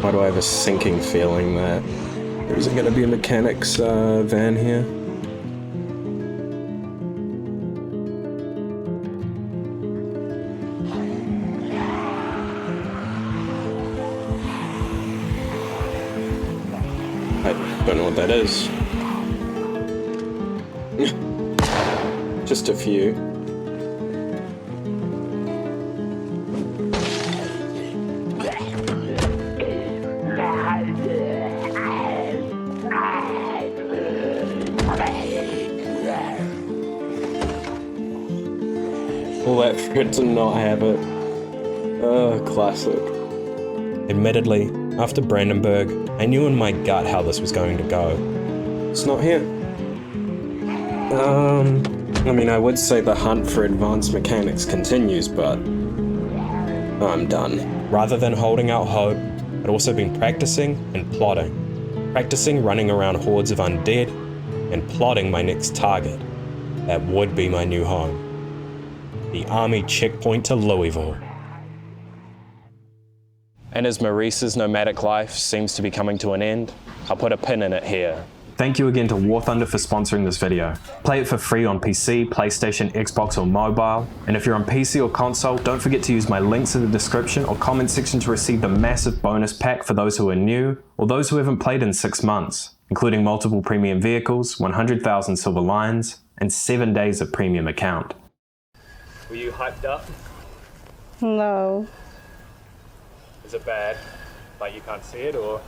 [SPEAKER 4] Why do I have a sinking feeling that there isn't going to be a mechanic's van here? I don't know what that is. Just a few. All that for it to not have it. Classic.
[SPEAKER 2] Admittedly, after Brandenburg, I knew in my gut how this was going to go.
[SPEAKER 4] It's not here. I mean, I would say the hunt for advanced mechanics continues, but I'm done.
[SPEAKER 2] Rather than holding out hope, I'd also been practicing and plotting. Practicing running around hordes of undead, and plotting my next target. That would be my new home. The army checkpoint to Louisville. And as Maurice's nomadic life seems to be coming to an end, I'll put a pin in it here.
[SPEAKER 1] Thank you again to War Thunder for sponsoring this video. Play it for free on PC, PlayStation, Xbox or mobile. And if you're on PC or console, don't forget to use my links in the description or comment section to receive the massive bonus pack for those who are new or those who haven't played in 6 months, including multiple premium vehicles, 100,000 silver lions, and 7 days of premium account.
[SPEAKER 2] Were you hyped up?
[SPEAKER 5] No.
[SPEAKER 2] Is it bad? Like you can't see it or?